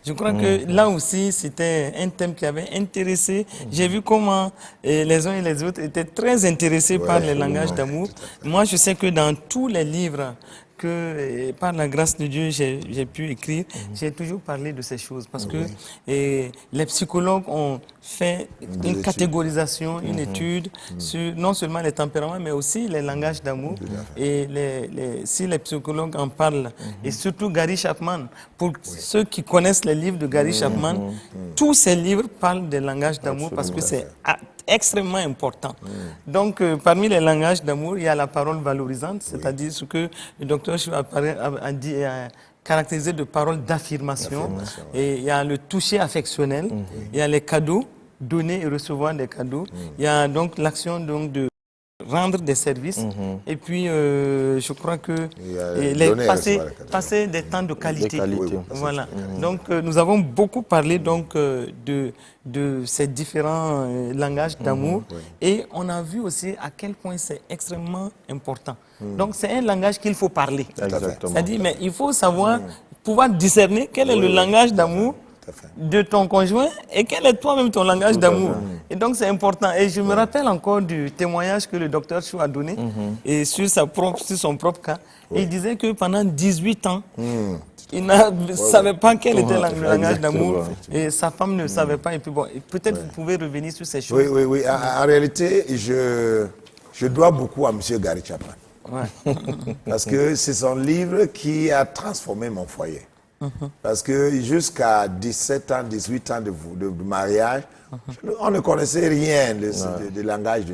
A: Je crois que là aussi, c'était un thème qui avait intéressé. J'ai vu comment les uns et les autres étaient très intéressés par les langages d'amour. Moi, je sais que dans tous les livres que, par la grâce de Dieu, j'ai pu écrire, j'ai toujours parlé de ces choses parce que les psychologues ont fait une catégorisation, une étude sur non seulement les tempéraments, mais aussi les langages d'amour. Et si les psychologues en parlent, et surtout Gary Chapman, pour ceux qui connaissent les livres de Gary Chapman, tous ces livres parlent des langages d'amour parce que c'est extrêmement important. Donc, parmi les langages d'amour, il y a la parole valorisante, c'est-à-dire ce que le docteur Chou a dit, caractérisé de paroles d'affirmation. Et il y a le toucher affectionnel, il y a les cadeaux, donner et recevoir des cadeaux. Il y a donc l'action de rendre des services. Et puis, je crois que passer des temps de qualité. Voilà. Donc, nous avons beaucoup parlé donc, de ces différents langages d'amour. Et on a vu aussi à quel point c'est extrêmement important. Donc, c'est un langage qu'il faut parler. C'est-à-dire, mais il faut savoir, pouvoir discerner quel est le langage d'amour de ton conjoint et quel est toi-même ton langage d'amour. Et donc c'est important. Et je me rappelle encore du témoignage que le docteur Chou a donné et sur son propre cas. Et il disait que pendant 18 ans, il ne savait pas quel était le langage d'amour et sa femme ne savait pas. Et puis bon, peut-être vous pouvez revenir sur ces choses.
B: Oui. En réalité, je dois beaucoup à M. Gary Chapman. Parce que c'est son livre qui a transformé mon foyer. Parce que jusqu'à 17 ans, 18 ans de mariage, on ne connaissait rien de langage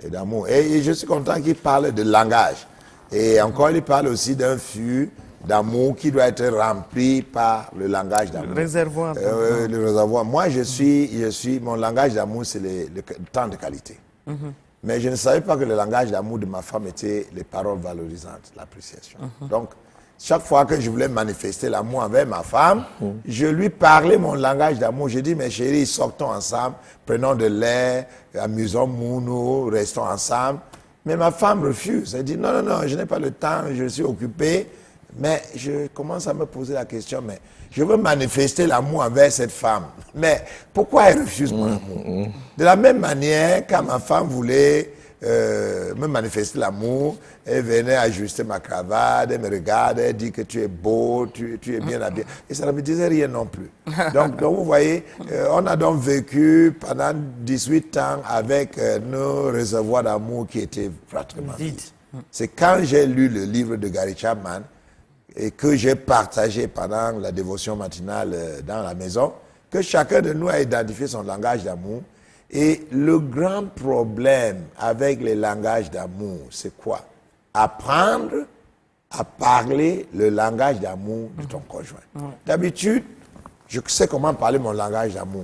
B: d'amour. Et je suis content qu'il parle de langage. Et encore, il parle aussi d'un flux d'amour qui doit être rempli par le langage d'amour.
A: Le réservoir.
B: Le réservoir. Moi, mon langage d'amour, c'est le temps de qualité. Mais je ne savais pas que le langage d'amour de ma femme était les paroles valorisantes, l'appréciation. Donc, chaque fois que je voulais manifester l'amour avec ma femme, je lui parlais mon langage d'amour. Je dis, mes chéris, sortons ensemble, prenons de l'air, amusons-nous, restons ensemble. Mais ma femme refuse. Elle dit, non, je n'ai pas le temps, je suis occupé. Mais je commence à me poser la question, mais je veux manifester l'amour envers cette femme. Mais pourquoi elle refuse mon amour? De la même manière, quand ma femme voulait me manifester l'amour, elle venait ajuster ma cravate, elle me regarde, elle dit que tu es beau, tu es bien habillé. Et ça ne me disait rien non plus. Donc vous voyez, on a donc vécu pendant 18 ans avec nos réservoirs d'amour qui étaient pratiquement vides. C'est quand j'ai lu le livre de Gary Chapman et que j'ai partagé pendant la dévotion matinale dans la maison, que chacun de nous a identifié son langage d'amour. Et le grand problème avec les langages d'amour, c'est quoi? Apprendre à parler le langage d'amour de ton conjoint. D'habitude, je sais comment parler mon langage d'amour.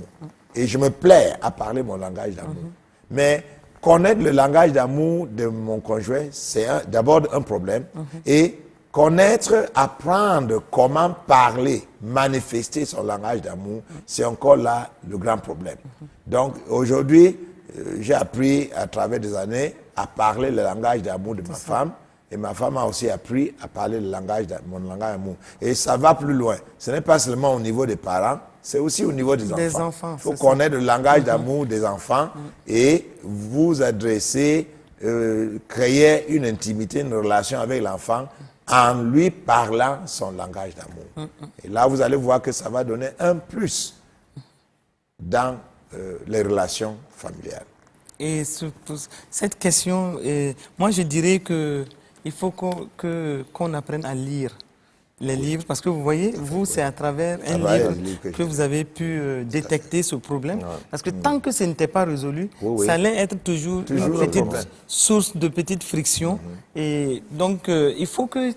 B: Et je me plais à parler mon langage d'amour. Mais connaître le langage d'amour de mon conjoint, c'est d'abord un problème. Et connaître, apprendre comment parler, manifester son langage d'amour, c'est encore là le grand problème. Donc aujourd'hui, j'ai appris à travers des années à parler le langage d'amour de ma femme. Et ma femme a aussi appris à parler mon langage d'amour. Et ça va plus loin. Ce n'est pas seulement au niveau des parents, c'est aussi au niveau des enfants. Il faut connaître le langage d'amour des enfants et vous adresser, créer une intimité, une relation avec l'enfant en lui parlant son langage d'amour. Et là, vous allez voir que ça va donner un plus dans les relations familiales.
A: Et cette question, moi je dirais qu'il faut qu'on apprenne à lire les livres, parce que vous voyez, vous, c'est à travers un livre que vous avez pu détecter ce problème. Parce que tant que ce n'était pas résolu, ça allait être toujours une petite source de petites frictions. Et donc, il faut que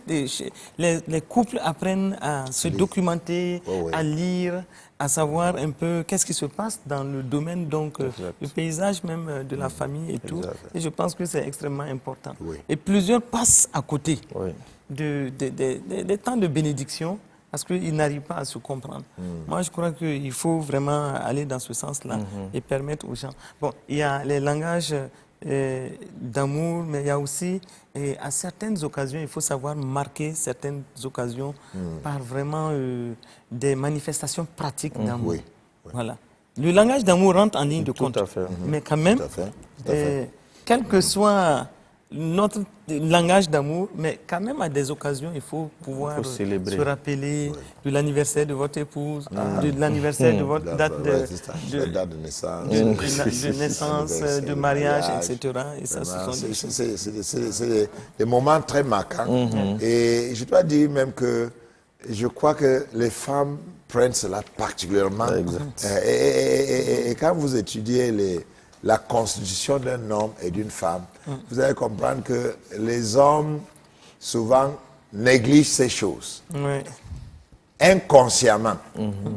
A: les couples apprennent à se documenter, à lire, à savoir un peu qu'est-ce qui se passe dans le domaine, donc, le paysage même de la famille et tout. Et je pense que c'est extrêmement important. Et plusieurs passent à côté. Des temps de bénédiction parce qu'ils n'arrivent pas à se comprendre. Moi, je crois qu'il faut vraiment aller dans ce sens-là et permettre aux gens. Bon, il y a les langages d'amour, mais il y a aussi, à certaines occasions, il faut savoir marquer certaines occasions par vraiment des manifestations pratiques d'amour.
B: Oui.
A: Voilà. Le langage d'amour rentre en ligne de
C: Tout
A: compte.
C: à fait.
A: Mais quand même,
B: Tout à fait. Tout à fait.
A: quel que soit notre langage d'amour, mais quand même à des occasions, il faut pouvoir
C: célébrer.
A: se rappeler de l'anniversaire de votre épouse, de l'anniversaire de votre date
B: La date de naissance,
A: de naissance, de mariage, etc. Et ça, ce sont des choses.
B: c'est des moments très marquants. Et je dois dire même que je crois que les femmes prennent cela particulièrement. Et quand vous étudiez la constitution d'un homme et d'une femme, vous allez comprendre que les hommes souvent négligent ces choses.
A: Ouais.
B: Inconsciemment,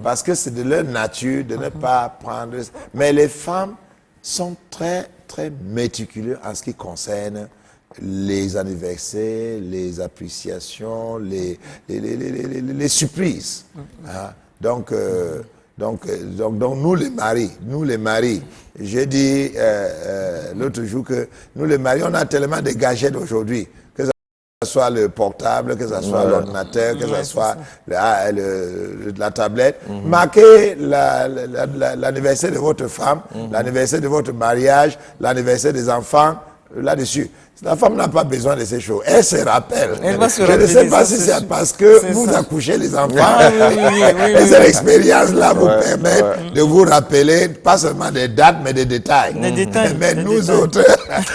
B: parce que c'est de leur nature de ne pas prendre. Mais les femmes sont très, très méticuleuses en ce qui concerne les anniversaires, les appréciations, les surprises. Hein. Donc, nous les maris, j'ai dit l'autre jour que nous les maris, on a tellement de gadgets aujourd'hui, que ce soit le portable, que ce soit l'ordinateur, que ce soit la tablette. Marquez l'anniversaire de votre femme, l'anniversaire de votre mariage, l'anniversaire des enfants, là-dessus. La femme n'a pas besoin de ces choses. Elle se rappelle.
A: Elle va se
B: Je ne sais
A: rappeler,
B: pas
A: ça,
B: si
A: c'est
B: c'est parce que vous accouchez les enfants. Et cette expérience-là vous permet de vous rappeler pas seulement des dates, mais des détails.
A: Des détails.
B: Mais
A: des
B: nous
A: détails.
B: autres,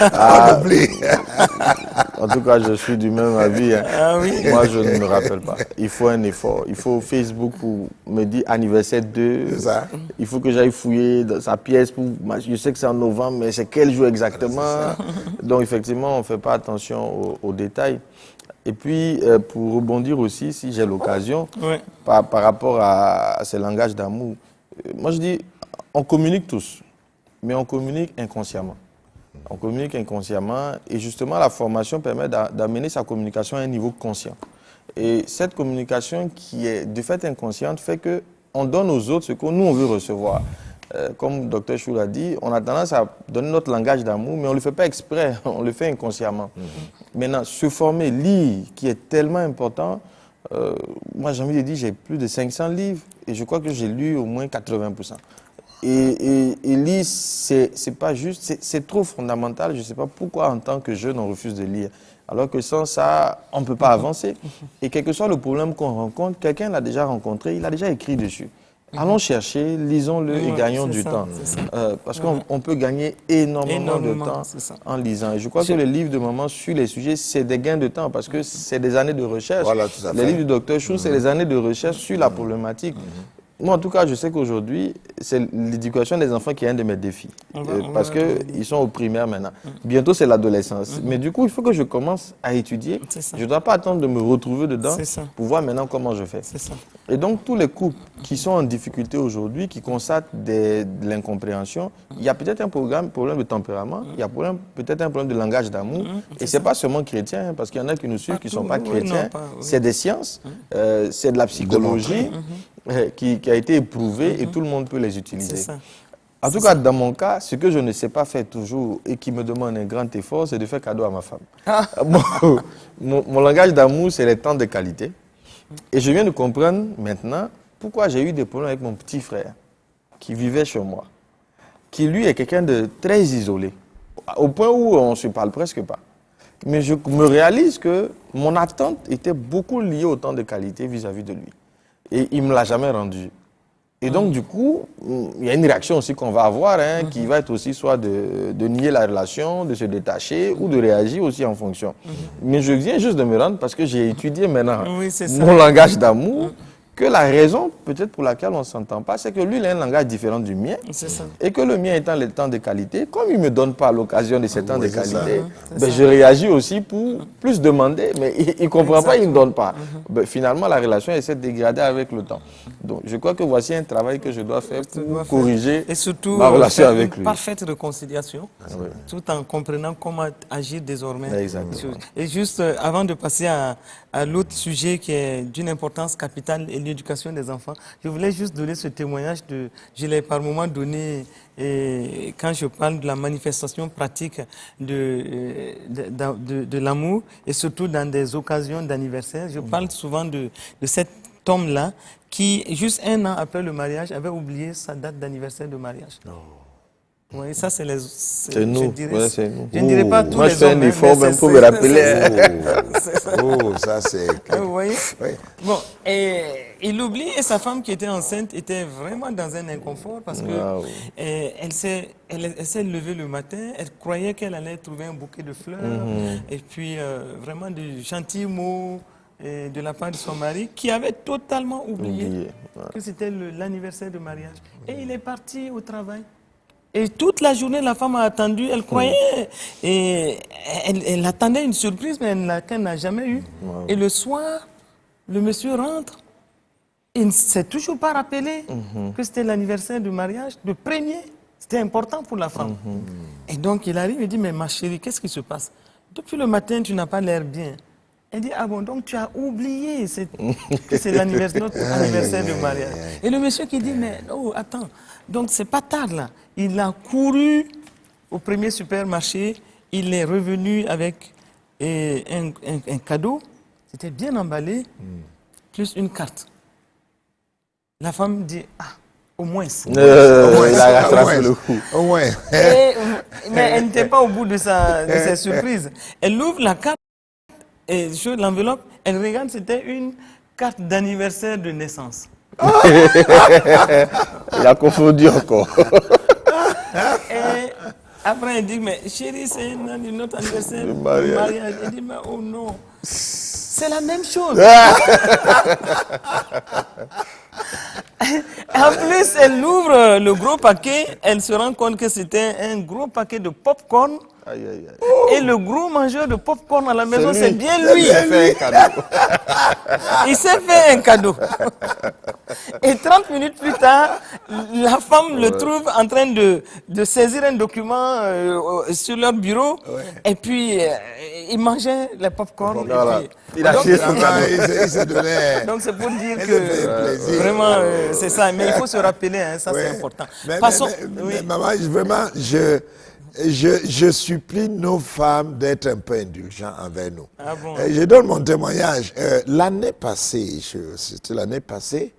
B: on oublie.
C: En tout cas, je suis du même avis. Hein.
A: Ah oui.
C: Moi, je ne me rappelle pas. Il faut un effort. Il faut Facebook pour me dire anniversaire 2.
B: C'est ça.
C: Il faut que j'aille fouiller dans sa pièce. Je sais que c'est en novembre, mais c'est quel jour exactement. Donc, effectivement, on ne fait pas attention aux détails. Et puis, pour rebondir aussi, si j'ai l'occasion, par rapport à ces langages d'amour, moi je dis, on communique tous, mais on communique inconsciemment. On communique inconsciemment et justement la formation permet d'amener sa communication à un niveau conscient. Et cette communication qui est de fait inconsciente fait qu'on donne aux autres ce que nous on veut recevoir. Comme Dr Chou l'a dit, on a tendance à donner notre langage d'amour, mais on ne le fait pas exprès, on le fait inconsciemment. Maintenant, se former, lire, qui est tellement important, moi j'ai envie de dire, j'ai plus de 500 livres et je crois que j'ai lu au moins 80%. Et lire, c'est pas juste, c'est trop fondamental. Je ne sais pas pourquoi en tant que jeune on refuse de lire. Alors que sans ça, on ne peut pas avancer. Et quel que soit le problème qu'on rencontre, quelqu'un l'a déjà rencontré, il a déjà écrit dessus. Allons chercher, lisons-le et gagnons du temps. Parce qu'on peut gagner énormément de temps en lisant. Et je crois que les livres de maman sur les sujets, c'est des gains de temps parce que c'est des années de recherche.
B: Voilà, tout à fait.
C: Les livres du docteur Chou, c'est des années de recherche sur la problématique. Moi, en tout cas, je sais qu'aujourd'hui, c'est l'éducation des enfants qui est un de mes défis. Parce qu'ils sont au primaire maintenant. Bientôt, c'est l'adolescence. Mais du coup, il faut que je commence à étudier. Je ne dois pas attendre de me retrouver dedans pour voir maintenant comment je fais. Et donc, tous les couples qui sont en difficulté aujourd'hui, qui constatent de l'incompréhension, il y a peut-être un problème de tempérament, il y a peut-être un problème de langage d'amour. Et ce n'est pas seulement chrétien, parce qu'il y en a qui nous suivent qui ne sont pas chrétiens. C'est des sciences, c'est de la psychologie. Qui a été éprouvé et tout le monde peut les utiliser. En tout cas, dans mon cas, ce que je ne sais pas faire toujours et qui me demande un grand effort, c'est de faire cadeau à ma femme. Mon langage d'amour, c'est les temps de qualité. Et je viens de comprendre maintenant pourquoi j'ai eu des problèmes avec mon petit frère qui vivait chez moi, qui lui est quelqu'un de très isolé, au point où on ne se parle presque pas. Mais je me réalise que mon attente était beaucoup liée au temps de qualité vis-à-vis de lui. Et il ne me l'a jamais rendu. Et donc, du coup, il y a une réaction aussi qu'on va avoir, qui va être aussi soit de nier la relation, de se détacher ou de réagir aussi en fonction. Mais je viens juste de me rendre parce que j'ai étudié maintenant mon langage d'amour, que la raison peut-être pour laquelle on ne s'entend pas, c'est que lui, il a un langage différent du mien. Et que le mien étant le temps de qualité, comme il ne me donne pas l'occasion de ces temps de qualité, je réagis aussi pour plus demander, mais il ne comprend pas, il ne me donne pas. Finalement, la relation essaie de dégrader avec le temps. Donc, je crois que voici un travail que je dois faire pour corriger
A: et surtout,
C: ma relation avec lui.
A: Parfaite réconciliation, tout en comprenant comment agir désormais.
C: Exactement.
A: Et juste avant de passer à l'autre sujet qui est d'une importance capitale et l'éducation des enfants. Je voulais juste donner ce témoignage je l'ai par moments donné quand je parle de la manifestation pratique de l'amour et surtout dans des occasions d'anniversaire. Je parle souvent de cet homme-là qui, juste 1 an après le mariage, avait oublié sa date d'anniversaire de mariage. Oui, ça c'est nous.
C: C'est nous.
A: Je ne dirais pas tous
C: moi,
A: les
C: je fais
A: hommes.
C: un effort même pour me rappeler.
B: Ça c'est...
A: Vous voyez?
B: Oui.
A: Bon, et il oublie, et sa femme qui était enceinte était vraiment dans un inconfort parce que elle s'est levée le matin, elle croyait qu'elle allait trouver un bouquet de fleurs et puis vraiment de gentils mots de la part de son mari qui avait totalement oublié que c'était l'anniversaire de mariage. Et il est parti au travail. Et toute la journée, la femme a attendu, elle croyait, et elle attendait une surprise, mais qu'elle n'a jamais eue. Et le soir, le monsieur rentre, il ne s'est toujours pas rappelé que c'était l'anniversaire du mariage, le premier. C'était important pour la femme. Et donc, il arrive et dit, mais ma chérie, qu'est-ce qui se passe? Depuis le matin, tu n'as pas l'air bien. Elle dit, ah bon, donc tu as oublié que c'est notre anniversaire de mariage. Et le monsieur qui dit, mais oh, attends, donc c'est pas tard là. Il a couru au premier supermarché, il est revenu avec un cadeau, c'était bien emballé, plus une carte. La femme dit, ah, au moins.
B: Au moins.
A: Mais elle n'était pas au bout de sa surprise. Elle ouvre la carte. Et sur l'enveloppe, elle regarde, c'était une carte d'anniversaire de naissance.
C: Il a confondu encore.
A: Et après, elle dit, mais chérie, c'est notre anniversaire de mariage. Elle dit, mais oh non, c'est la même chose. En plus, elle ouvre le gros paquet, elle se rend compte que c'était un gros paquet de pop-corn.
C: Aïe, aïe, aïe.
A: Et le gros mangeur de pop-corn à la maison, c'est bien lui.
C: Il s'est fait un cadeau.
A: Il s'est fait un cadeau. Et 30 minutes plus tard, la femme le trouve en train de saisir un document sur leur bureau. Et puis, il mangeait les pop-corn.
C: Voilà.
A: Il a
B: il s'est donné...
A: Donc, c'est pour dire que vraiment, c'est ça. Mais il faut se rappeler, hein, ça c'est important. Passons.
B: Mais maman, vraiment, je supplie nos femmes d'être un peu indulgents envers nous.
A: Ah bon?
B: Je donne mon témoignage. L'année passée, c'était l'année passée,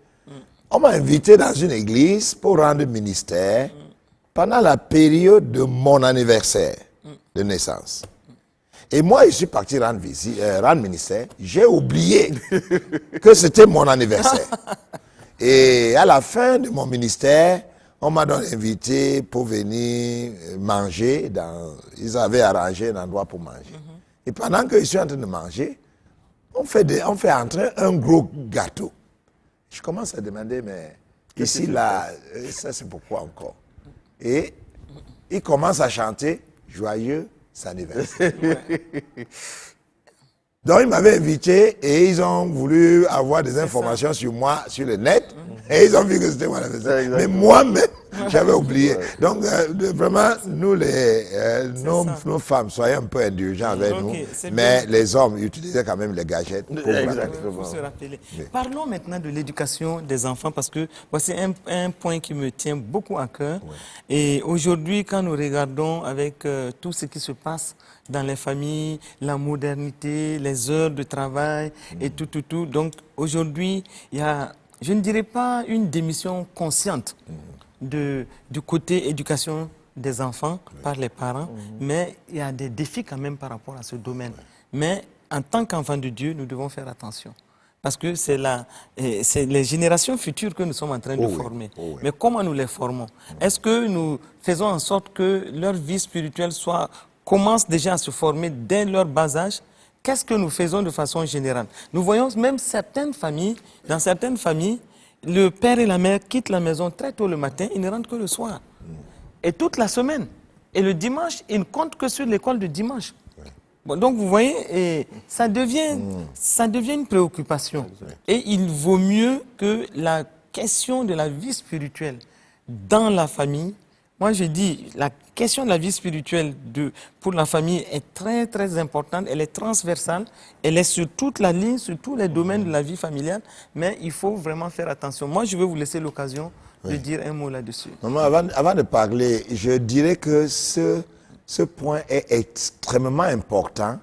B: on m'a invité dans une église pour rendre ministère pendant la période de mon anniversaire de naissance. Et moi, je suis parti rendre ministère. J'ai oublié que c'était mon anniversaire. Et à la fin de mon ministère, on m'a donc invité pour venir manger. Ils avaient arrangé un endroit pour manger. Et pendant que je suis en train de manger, on fait entrer un gros gâteau. Je commence à demander, mais ici, là, ça c'est pourquoi encore? Et ils commencent à chanter « Joyeux anniversaire ». Donc, ils m'avaient invité et ils ont voulu avoir des informations sur moi, sur le net. Et ils ont vu que c'était mon anniversaire. Mais moi-même, j'avais oublié. Donc, vraiment, nous, nos femmes, soyons un peu indulgents avec nous. Mais les hommes utilisaient quand même les gadgets.
A: Il faut se rappeler. Oui. Parlons maintenant de l'éducation des enfants parce que voici un point qui me tient beaucoup à cœur. Oui. Et aujourd'hui, quand nous regardons avec tout ce qui se passe dans les familles, la modernité, les heures de travail et tout. Donc aujourd'hui, il y a, je ne dirais pas une démission consciente du côté éducation des enfants par les parents, mais il y a des défis quand même par rapport à ce domaine. Mais en tant qu'enfants de Dieu, nous devons faire attention. Parce que c'est les générations futures que nous sommes en train de former. Mais comment nous les formons? Est-ce que nous faisons en sorte que leur vie spirituelle commence déjà à se former dès leur bas âge? Qu'est-ce que nous faisons de façon générale? Nous voyons même dans certaines familles, le père et la mère quittent la maison très tôt le matin, ils ne rentrent que le soir. Et toute la semaine. Et le dimanche, ils ne comptent que sur l'école de dimanche. Bon, donc vous voyez, ça devient une préoccupation. Et il vaut mieux que la question de la vie spirituelle dans la famille Moi, je dis, la question de la vie spirituelle pour la famille est très, très importante. Elle est transversale. Elle est sur toute la ligne, sur tous les domaines de la vie familiale. Mais il faut vraiment faire attention. Moi, je vais vous laisser l'occasion de dire un mot là-dessus.
B: Maman, avant de parler, je dirais que ce point est extrêmement important,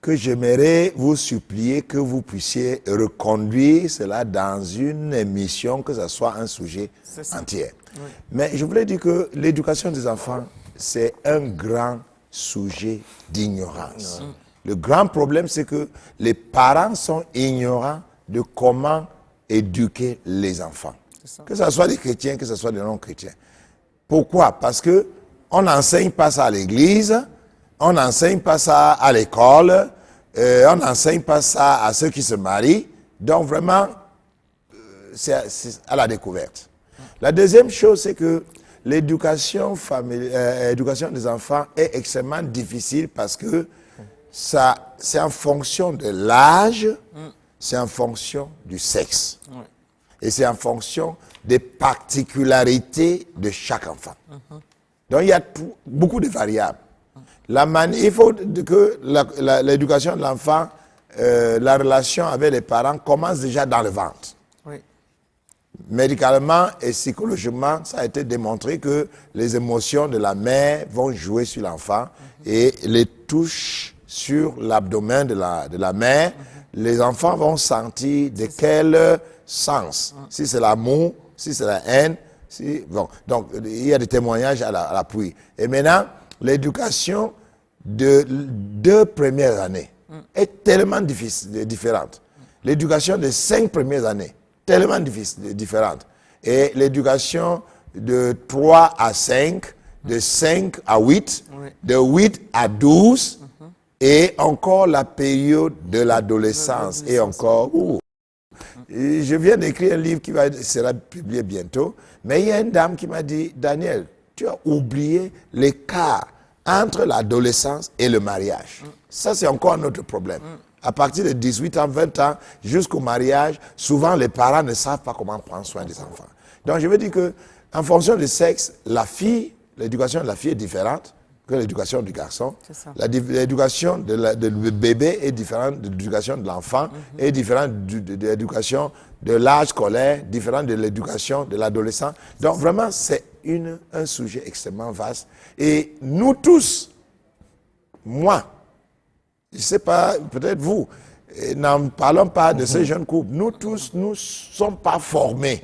B: que j'aimerais vous supplier que vous puissiez reconduire cela dans une émission, que ce soit un sujet entier. Oui. Mais je voulais dire que l'éducation des enfants, c'est un grand sujet d'ignorance. Le grand problème, c'est que les parents sont ignorants de comment éduquer les enfants. Que ce soit des chrétiens, que ce soit des non-chrétiens. Pourquoi? Parce qu'on n'enseigne pas ça à l'église, on n'enseigne pas ça à l'école, on n'enseigne pas ça à ceux qui se marient. Donc vraiment, c'est à la découverte. La deuxième chose, c'est que l'éducation des enfants est extrêmement difficile parce que c'est en fonction de l'âge, c'est en fonction du sexe. Et c'est en fonction des particularités de chaque enfant. Donc il y a beaucoup de variables. Il faut que l'éducation de l'enfant, la relation avec les parents commence déjà dans le ventre. Oui. Médicalement et psychologiquement, ça a été démontré que les émotions de la mère vont jouer sur l'enfant et les touches sur l'abdomen de la mère, les enfants vont sentir de quel sens. Si c'est l'amour, si c'est la haine. Bon. Donc, il y a des témoignages à l'appui. Et maintenant, l'éducation de 2 premières années est tellement différente. L'éducation des 5 premières années, tellement différente. Et l'éducation de 3 à 5, de 5 à 8, de 8 à 12, et encore la période de l'adolescence. Et encore, je viens d'écrire un livre qui sera publié bientôt, mais il y a une dame qui m'a dit, Daniel, tu as oublié l'écart entre l'adolescence et le mariage. Ça, c'est encore un autre problème. À partir de 18 ans, 20 ans, jusqu'au mariage, souvent les parents ne savent pas comment prendre soin des enfants. Donc, je veux dire qu'en fonction du sexe, l'éducation de la fille est différente que l'éducation du garçon. L'éducation du bébé est différente de l'éducation de l'enfant, est différente de l'éducation de l'âge scolaire, différente de l'éducation de l'adolescent. Donc vraiment, c'est un sujet extrêmement vaste. Et nous tous, moi, je ne sais pas, peut-être vous, n'en parlons pas de ces jeunes couples. Nous tous, nous ne sommes pas formés.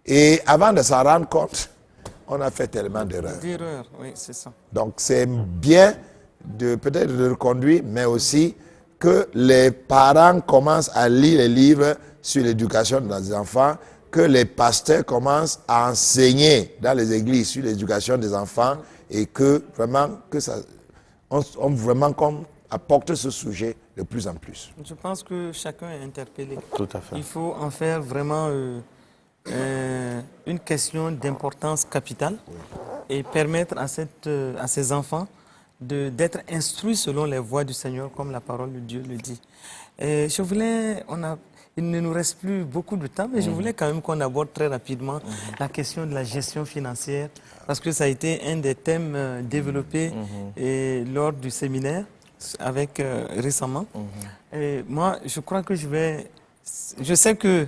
B: Et avant de s'en rendre compte, on a fait tellement d'erreurs.
A: Oui, c'est ça.
B: Donc, c'est bien peut-être de reconduire, mais aussi que les parents commencent à lire les livres sur l'éducation de nos enfants, que les pasteurs commencent à enseigner dans les églises sur l'éducation des enfants et que vraiment, on vraiment apporte ce sujet de plus en plus.
A: Je pense que chacun est interpellé.
C: Tout à fait.
A: Il faut en faire vraiment une question d'importance capitale et permettre à ces enfants d'être instruits selon les voies du Seigneur, comme la parole de Dieu le dit. Il ne nous reste plus beaucoup de temps, mais je voulais quand même qu'on aborde très rapidement la question de la gestion financière, parce que ça a été un des thèmes développés lors du séminaire récemment. Et moi, je crois que je sais que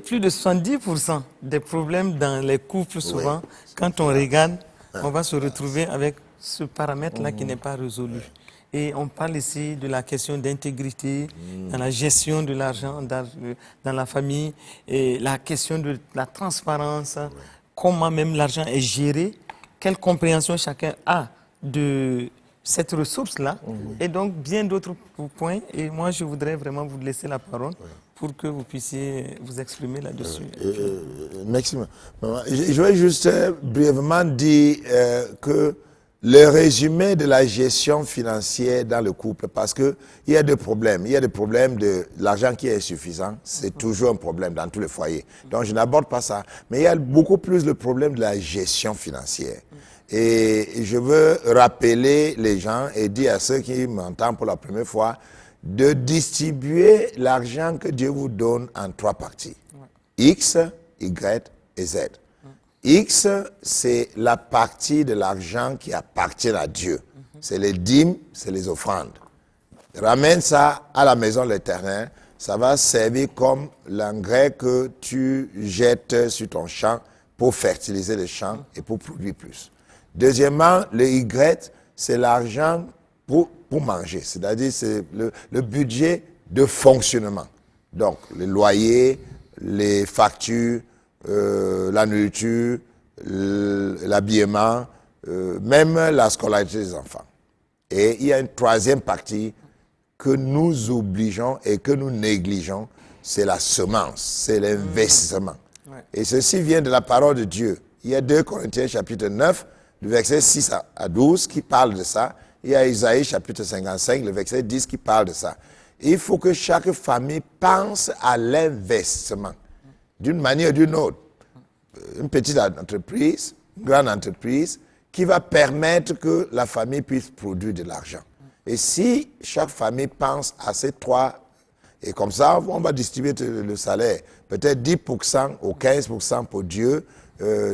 A: plus de 70% des problèmes dans les couples, souvent, quand on regarde, on va se retrouver avec ce paramètre-là qui n'est pas résolu. Et on parle ici de la question d'intégrité, dans la gestion de l'argent dans la famille, et la question de la transparence, comment même l'argent est géré, quelle compréhension chacun a de cette ressource-là, et donc bien d'autres points. Et moi, je voudrais vraiment vous laisser la parole pour que vous puissiez vous exprimer là-dessus.
B: Merci. Je vais juste brièvement dire que le résumé de la gestion financière dans le couple, parce qu'il y a des problèmes. Il y a des problèmes de l'argent qui est insuffisant. C'est toujours un problème dans tous les foyers. Donc, je n'aborde pas ça. Mais il y a beaucoup plus le problème de la gestion financière. Et je veux rappeler les gens et dire à ceux qui m'entendent pour la première fois de distribuer l'argent que Dieu vous donne en 3 parties. X, Y et Z. X, c'est la partie de l'argent qui appartient à Dieu. C'est les dîmes, c'est les offrandes. Ramène ça à la maison de l'Éternel. Ça va servir comme l'engrais que tu jettes sur ton champ pour fertiliser le champ et pour produire plus. Deuxièmement, le Y, c'est l'argent pour manger. C'est-à-dire c'est le budget de fonctionnement. Donc, le loyer, les factures, la nourriture, l'habillement, même la scolarité des enfants. Et il y a une troisième partie que nous obligeons et que nous négligeons, c'est la semence, c'est l'investissement. Ouais. Et ceci vient de la parole de Dieu. Il y a 2 Corinthiens chapitre 9, le verset 6 à 12 qui parle de ça. Il y a Isaïe chapitre 55, le verset 10 qui parle de ça. Il faut que chaque famille pense à l'investissement, d'une manière ou d'une autre. Une petite entreprise, une grande entreprise, qui va permettre que la famille puisse produire de l'argent. Et si chaque famille pense à ces 3, et comme ça, on va distribuer le salaire, peut-être 10% ou 15% pour Dieu,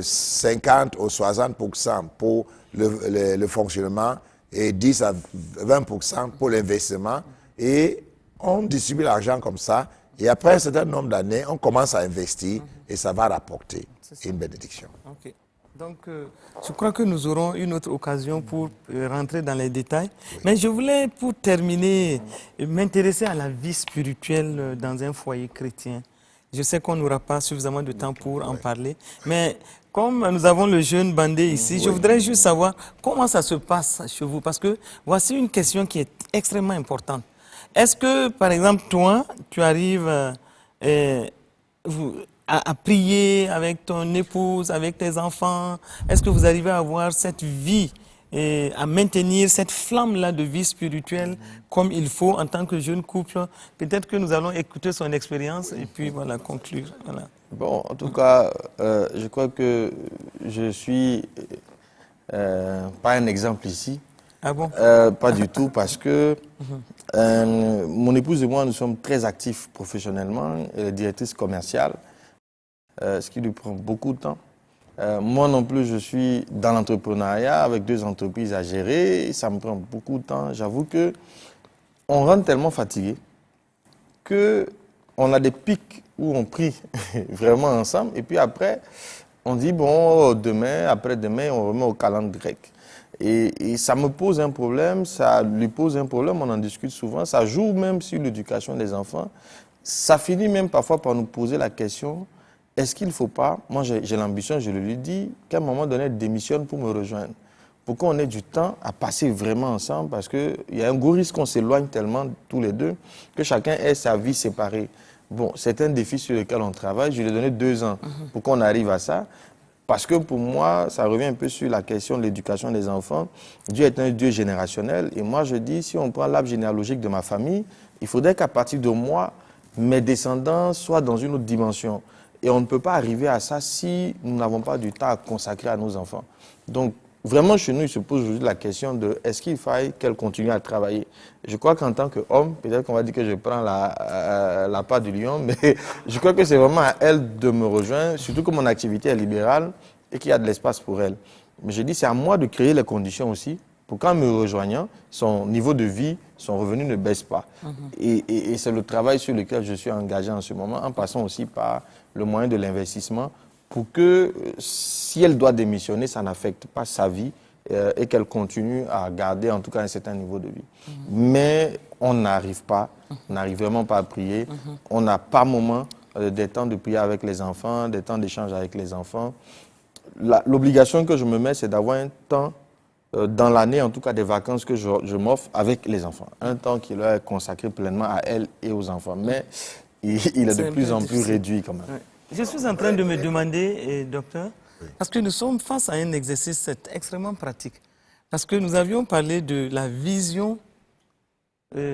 B: 50 ou 60% pour le fonctionnement, et 10 à 20% pour l'investissement, et on distribue l'argent comme ça, et après un certain nombre d'années, on commence à investir, et ça va rapporter une bénédiction.
A: Okay. Donc, je crois que nous aurons une autre occasion pour rentrer dans les détails. Oui. Mais je voulais, pour terminer, m'intéresser à la vie spirituelle dans un foyer chrétien. Je sais qu'on n'aura pas suffisamment de temps pour en parler, mais comme nous avons le jeune Bandé ici, je voudrais juste savoir comment ça se passe chez vous, parce que voici une question qui est extrêmement importante. Est-ce que, par exemple, toi, tu arrives à prier avec ton épouse, avec tes enfants? Est-ce que vous arrivez à avoir cette vie et à maintenir cette flamme-là de vie spirituelle comme il faut en tant que jeune couple? Peut-être que nous allons écouter son expérience et puis voilà, conclure. Voilà.
C: Bon, en tout cas, je crois que je suis pas un exemple ici.
A: Ah bon?
C: Pas du tout, parce que mon épouse et moi, nous sommes très actifs professionnellement. Elle est directrice commerciale. Ce qui lui prend beaucoup de temps. Moi non plus, je suis dans l'entrepreneuriat avec 2 entreprises à gérer. Ça me prend beaucoup de temps. J'avoue que on rentre tellement fatigué qu'on a des pics où on prie vraiment ensemble. Et puis après, on dit, bon, demain, après-demain, on remet au calendrier grec. Et ça me pose un problème, ça lui pose un problème, on en discute souvent. Ça joue même sur l'éducation des enfants. Ça finit même parfois par nous poser la question, est-ce qu'il ne faut pas, moi j'ai l'ambition, je le lui dis, qu'à un moment donné, elle démissionne pour me rejoindre. Pour qu'on ait du temps à passer vraiment ensemble, parce qu'il y a un gros risque qu'on s'éloigne tellement tous les deux, que chacun ait sa vie séparée. Bon, c'est un défi sur lequel on travaille. Je lui ai donné 2 ans pour qu'on arrive à ça. Parce que pour moi, ça revient un peu sur la question de l'éducation des enfants. Dieu est un Dieu générationnel. Et moi, je dis, si on prend l'arbre généalogique de ma famille, il faudrait qu'à partir de moi, mes descendants soient dans une autre dimension. Et on ne peut pas arriver à ça si nous n'avons pas du temps à consacrer à nos enfants. Donc, vraiment, chez nous, il se pose aujourd'hui la question de est-ce qu'il faille qu'elle continue à travailler? Je crois qu'en tant qu'homme, peut-être qu'on va dire que je prends la part du lion, mais je crois que c'est vraiment à elle de me rejoindre, surtout que mon activité est libérale et qu'il y a de l'espace pour elle. Mais je dis, c'est à moi de créer les conditions aussi pour qu'en me rejoignant, son niveau de vie, son revenu ne baisse pas. Et c'est le travail sur lequel je suis engagé en ce moment, en passant aussi par le moyen de l'investissement, pour que si elle doit démissionner, ça n'affecte pas sa vie et qu'elle continue à garder en tout cas un certain niveau de vie. Mais on n'arrive pas, on n'arrive vraiment pas à prier. On n'a pas moment des temps de prier avec les enfants, des temps d'échange avec les enfants. L'obligation que je me mets, c'est d'avoir un temps dans l'année, en tout cas des vacances que je m'offre avec les enfants. Un temps qui leur est consacré pleinement à elles et aux enfants. Mais il est de plus en plus réduit quand même.
A: Ouais. Je suis en train de me demander, docteur, parce que nous sommes face à un exercice extrêmement pratique. Parce que nous avions parlé de la vision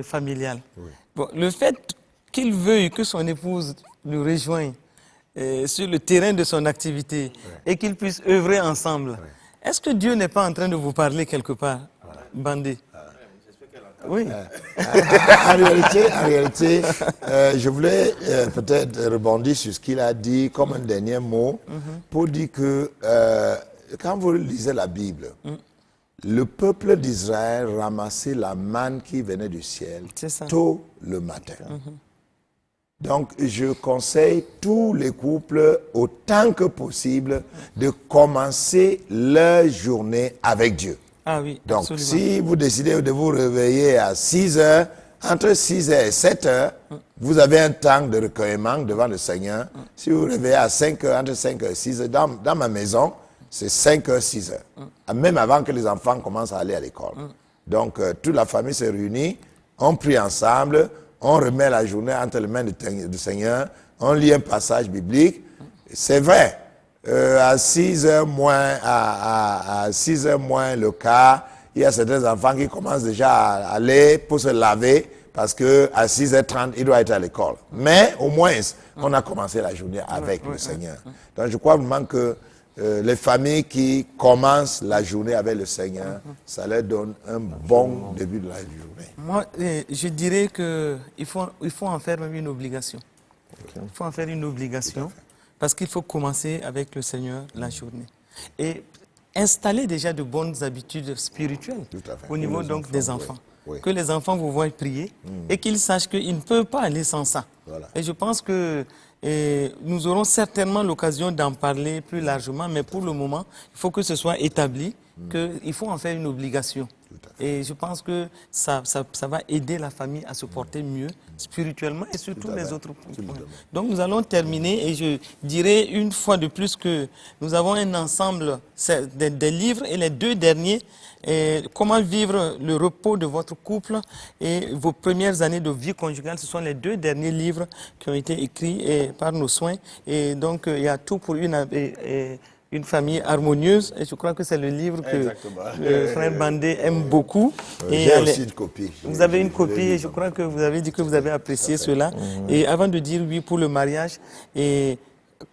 A: familiale. Oui. Bon, le fait qu'il veuille que son épouse le rejoigne sur le terrain de son activité et qu'ils puissent œuvrer ensemble, est-ce que Dieu n'est pas en train de vous parler quelque part, Bandé? Oui.
B: En réalité, je voulais peut-être rebondir sur ce qu'il a dit comme un dernier mot pour dire que quand vous lisez la Bible, le peuple d'Israël ramassait la manne qui venait du ciel tôt le matin. Donc, je conseille tous les couples, autant que possible, de commencer leur journée avec Dieu.
A: Ah oui,
B: Donc,
A: absolument.
B: si vous décidez de vous réveiller à 6 heures, entre 6 heures et 7 heures, vous avez un temps de recueillement devant le Seigneur. Si vous vous réveillez à 5 heures, entre 5 heures et 6 heures, dans ma maison, c'est 5 heures, 6 heures. Même avant que les enfants commencent à aller à l'école. Donc, toute la famille se réunit, on prie ensemble, on remet la journée entre les mains du Seigneur, on lit un passage biblique. C'est vrai, à 6 heures moins, à 6 heures moins le quart, il y a certains enfants qui commencent déjà à aller pour se laver parce qu'à 6h30, il doit être à l'école. Mais au moins, on a commencé la journée avec le Seigneur. Donc je crois vraiment que les familles qui commencent la journée avec le Seigneur, ça leur donne un bon début de la journée.
A: Moi, je dirais qu'il faut en faire même une obligation. Il faut en faire une obligation parce qu'il faut commencer avec le Seigneur la journée. Et installer déjà de bonnes habitudes spirituelles au niveau donc des enfants. Oui. Que les enfants vous voient prier et qu'ils sachent qu'ils ne peuvent pas aller sans ça. Voilà. Et je pense que nous aurons certainement l'occasion d'en parler plus largement, mais pour le moment, il faut que ce soit établi qu'il faut en faire une obligation. Et je pense que ça va aider la famille à se porter mieux spirituellement et surtout les autres points. Donc nous allons terminer et je dirais une fois de plus que nous avons un ensemble des livres et les deux derniers, comment vivre le repos de votre couple et vos premières années de vie conjugale, ce sont les deux derniers livres qui ont été écrits par nos soins. Et donc il y a tout pour une famille harmonieuse, et je crois que c'est le livre que le frère Bandé aime beaucoup.
B: J'ai aussi une copie.
A: Vous avez une copie et je crois que vous avez dit que vous avez apprécié cela. Et avant de dire oui pour le mariage, et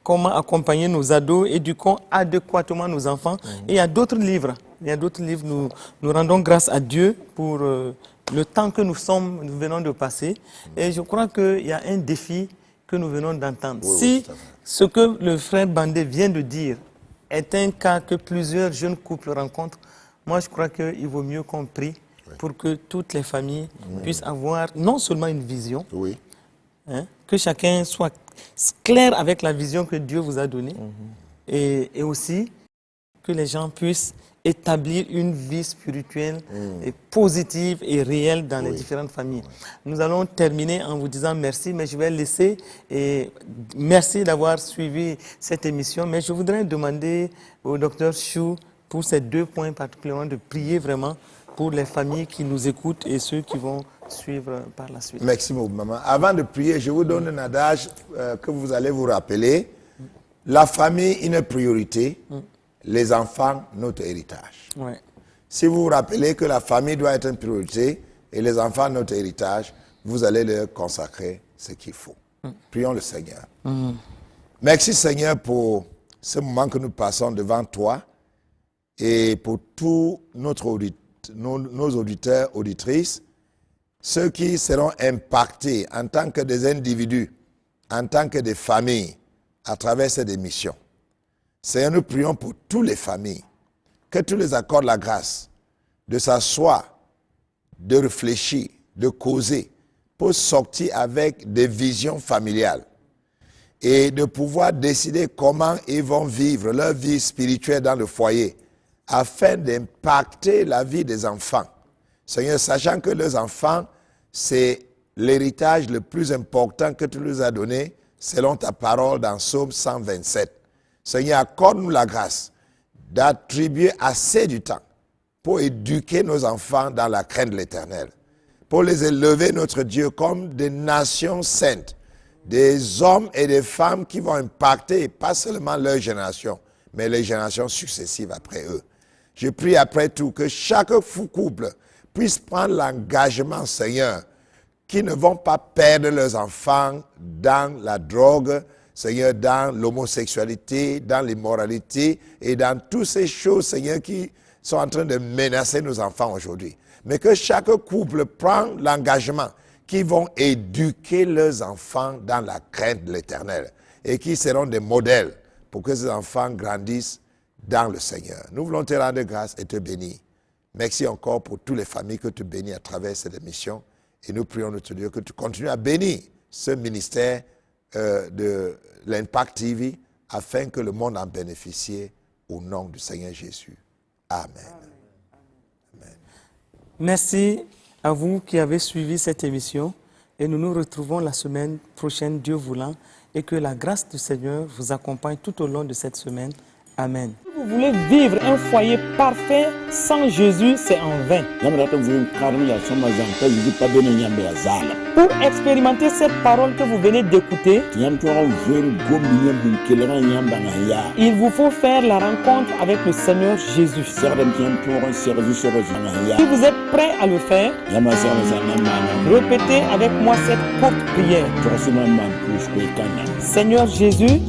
A: comment accompagner nos ados, éduquons adéquatement nos enfants. Et il y a d'autres livres. Il y a d'autres livres. Nous rendons grâce à Dieu pour le temps que nous venons de passer. Et je crois qu'il y a un défi que nous venons d'entendre. Si ce que le frère Bandé vient de dire est un cas que plusieurs jeunes couples rencontrent, moi je crois qu'il vaut mieux qu'on prie pour que toutes les familles puissent avoir non seulement une vision, que chacun soit clair avec la vision que Dieu vous a donnée, et aussi que les gens puissent établir une vie spirituelle et positive et réelle dans les différentes familles. Nous allons terminer en vous disant merci, mais je vais laisser et merci d'avoir suivi cette émission. Mais je voudrais demander au docteur Chou, pour ces deux points particulièrement, de prier vraiment pour les familles qui nous écoutent et ceux qui vont suivre par la suite.
B: Merci beaucoup, maman. Avant de prier, je vous donne un adage que vous allez vous rappeler. La famille, une priorité. Les enfants, notre héritage. Si vous vous rappelez que la famille doit être une priorité et les enfants, notre héritage, vous allez leur consacrer ce qu'il faut. Prions le Seigneur. Merci Seigneur pour ce moment que nous passons devant toi et pour tous nos auditeurs, auditrices, ceux qui seront impactés en tant que des individus, en tant que des familles, à travers cette émission. Seigneur, nous prions pour toutes les familles, que tu les accordes la grâce de s'asseoir, de réfléchir, de causer, pour sortir avec des visions familiales et de pouvoir décider comment ils vont vivre leur vie spirituelle dans le foyer afin d'impacter la vie des enfants. Seigneur, sachant que leurs enfants, c'est l'héritage le plus important que tu nous as donné selon ta parole dans Psaume 127. Seigneur, accorde-nous la grâce d'attribuer assez du temps pour éduquer nos enfants dans la crainte de l'Éternel, pour les élever, notre Dieu, comme des nations saintes, des hommes et des femmes qui vont impacter pas seulement leur génération, mais les générations successives après eux. Je prie après tout que chaque couple puisse prendre l'engagement, Seigneur, qu'ils ne vont pas perdre leurs enfants dans la drogue, Seigneur, dans l'homosexualité, dans l'immoralité et dans toutes ces choses, Seigneur, qui sont en train de menacer nos enfants aujourd'hui. mais que chaque couple prend l'engagement qu'ils vont éduquer leurs enfants dans la crainte de l'Éternel et qui seront des modèles pour que ces enfants grandissent dans le Seigneur. Nous voulons te rendre grâce et te bénir. Merci encore pour toutes les familles que tu bénis à travers cette émission. Et nous prions notre Dieu que tu continues à bénir ce ministère de l'Impact TV afin que le monde en bénéficie au nom du Seigneur Jésus. Amen. Amen.
A: Merci à vous qui avez suivi cette émission et nous nous retrouvons la semaine prochaine, Dieu voulant, et que la grâce du Seigneur vous accompagne tout au long de cette semaine. Amen. Si vous voulez vivre un foyer parfait sans Jésus, c'est en vain. Pour expérimenter cette parole que vous venez d'écouter, il vous faut faire la rencontre avec le Seigneur Jésus. Si vous êtes prêt à le faire, répétez avec moi cette courte prière. Seigneur Jésus,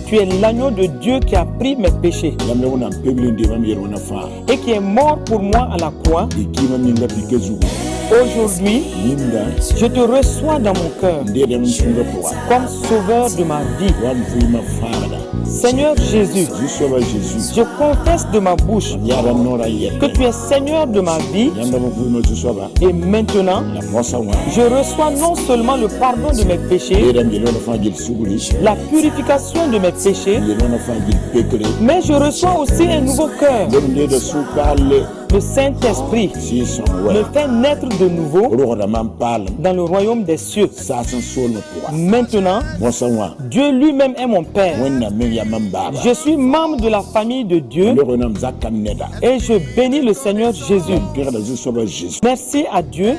A: tu es l'agneau de Dieu qui a pris mes péchés et qui est mort pour moi à la croix. Aujourd'hui, je te reçois dans mon cœur comme sauveur de ma vie. Seigneur Jésus, je confesse de ma bouche que tu es Seigneur de ma vie et maintenant, je reçois non seulement le pardon de mes péchés, la purification de mes péchés, mais je reçois aussi un nouveau cœur. Le Saint-Esprit me fait naître de nouveau dans le royaume des cieux. Maintenant, Dieu lui-même est mon Père. Je suis membre de la famille de Dieu et je bénis le Seigneur Jésus. Merci à Dieu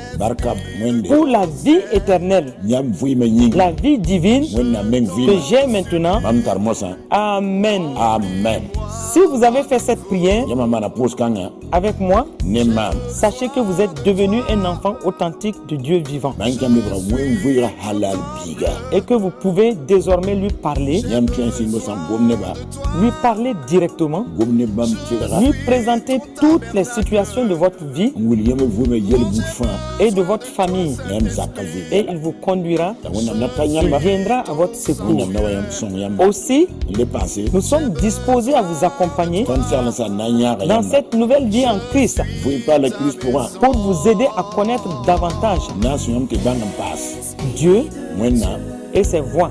A: pour la vie éternelle, la vie divine que j'ai maintenant. Amen. Si vous avez fait cette prière avec moi, sachez que vous êtes devenu un enfant authentique de Dieu vivant et que vous pouvez désormais lui parler directement, lui présenter toutes les situations de votre vie et de votre famille, et il vous conduira, il viendra à votre secours. Aussi, nous sommes disposés à vous accompagner dans cette nouvelle vie en Christ pour vous aider à connaître davantage Dieu et ses voies.